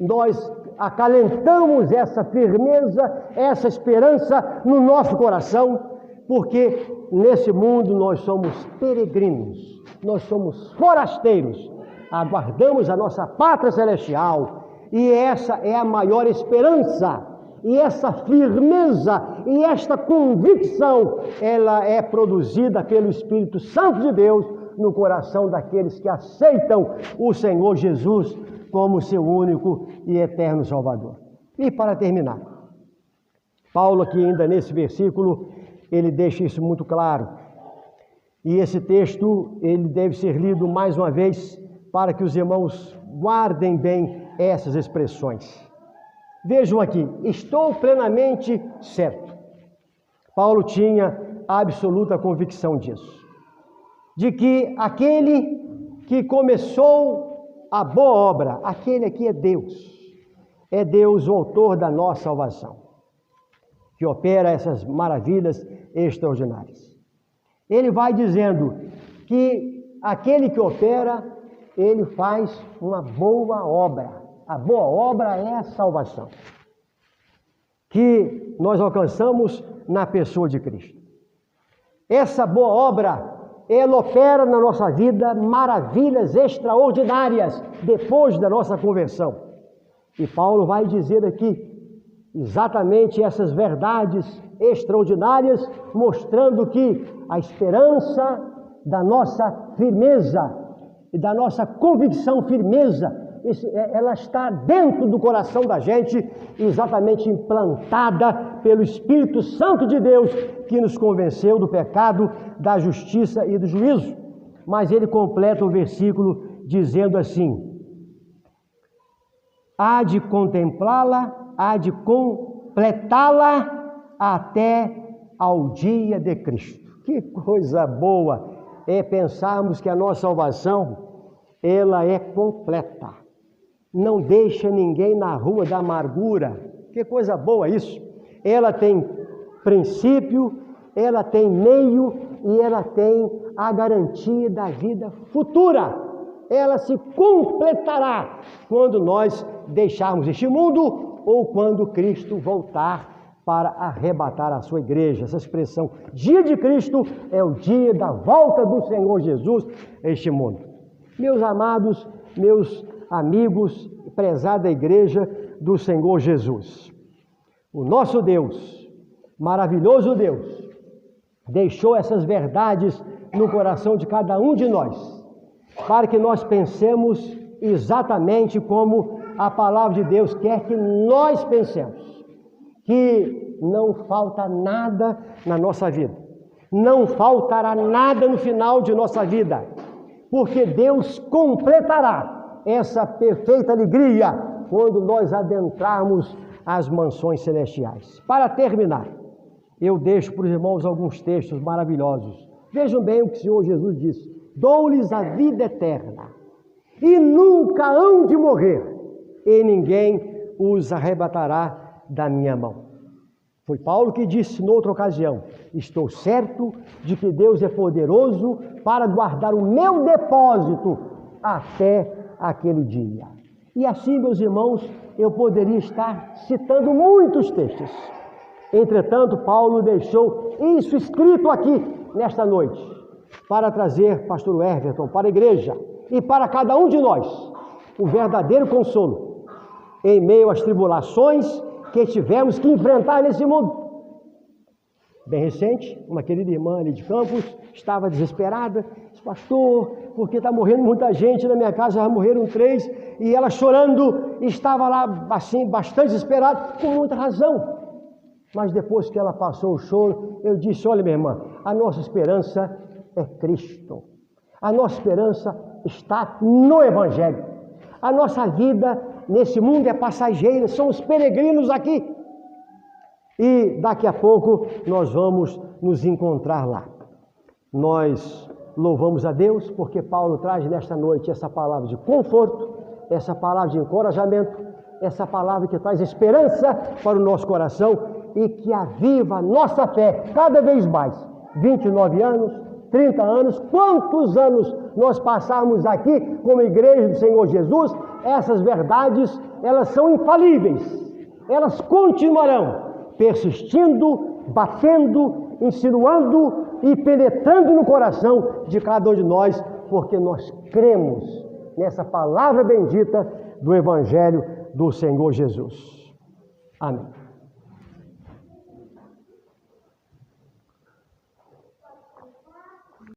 nós acalentamos essa firmeza, essa esperança no nosso coração, porque nesse mundo nós somos peregrinos, nós somos forasteiros, aguardamos a nossa pátria celestial, e essa é a maior esperança, e essa firmeza, e esta convicção, ela é produzida pelo Espírito Santo de Deus no coração daqueles que aceitam o Senhor Jesus como seu único e eterno Salvador. E para terminar, Paulo aqui ainda nesse versículo, ele deixa isso muito claro. E esse texto, ele deve ser lido mais uma vez para que os irmãos guardem bem essas expressões. Vejam aqui, estou plenamente certo. Paulo tinha absoluta convicção disso. De que aquele que começou a boa obra, aquele aqui é Deus o autor da nossa salvação, que opera essas maravilhas extraordinárias. Ele vai dizendo que aquele que opera, ele faz uma boa obra. A boa obra é a salvação, que nós alcançamos na pessoa de Cristo. Essa boa obra, ela opera na nossa vida maravilhas extraordinárias depois da nossa conversão. E Paulo vai dizer aqui exatamente essas verdades extraordinárias, mostrando que a esperança da nossa firmeza e da nossa convicção firmeza, ela está dentro do coração da gente, exatamente implantada pelo Espírito Santo de Deus, que nos convenceu do pecado, da justiça e do juízo. Mas ele completa o versículo dizendo assim: há de contemplá-la, há de completá-la até ao dia de Cristo. Que coisa boa é pensarmos que a nossa salvação, ela é completa. Não deixa ninguém na rua da amargura. Que coisa boa isso! Ela tem princípio, ela tem meio e ela tem a garantia da vida futura. Ela se completará quando nós deixarmos este mundo ou quando Cristo voltar para arrebatar a sua igreja. Essa expressão, dia de Cristo, é o dia da volta do Senhor Jesus a este mundo. Meus amados, meus amigos, prezada igreja do Senhor Jesus, o nosso Deus, maravilhoso Deus, deixou essas verdades no coração de cada um de nós, para que nós pensemos exatamente como a palavra de Deus quer que nós pensemos, que não falta nada na nossa vida, não faltará nada no final de nossa vida, porque Deus completará essa perfeita alegria quando nós adentrarmos as mansões celestiais. Para terminar, eu deixo para os irmãos alguns textos maravilhosos. Vejam bem o que o Senhor Jesus disse: dou-lhes a vida eterna e nunca hão de morrer, e ninguém os arrebatará da minha mão. Foi Paulo que disse noutra ocasião: estou certo de que Deus é poderoso para guardar o meu depósito até aquele dia. E assim, meus irmãos, eu poderia estar citando muitos textos. Entretanto, Paulo deixou isso escrito aqui nesta noite, para trazer, pastor Everton, para a igreja e para cada um de nós, o verdadeiro consolo em meio às tribulações que tivemos que enfrentar nesse mundo. Bem recente, uma querida irmã ali de Campos estava desesperada, disse: pastor, porque está morrendo muita gente na minha casa, já morreram 3, e ela chorando, estava lá assim, bastante desesperada, com muita razão. Mas depois que ela passou o choro, eu disse: olha, minha irmã, a nossa esperança é Cristo. A nossa esperança está no Evangelho. A nossa vida nesse mundo é passageira, somos peregrinos aqui. E daqui a pouco nós vamos nos encontrar lá. Nós louvamos a Deus porque Paulo traz nesta noite essa palavra de conforto, essa palavra de encorajamento, essa palavra que traz esperança para o nosso coração e que aviva a nossa fé cada vez mais. 29 anos, 30 anos, quantos anos nós passarmos aqui como igreja do Senhor Jesus, essas verdades, elas são infalíveis, elas continuarão persistindo, batendo, insinuando e penetrando no coração de cada um de nós, porque nós cremos nessa palavra bendita do Evangelho do Senhor Jesus. Amém.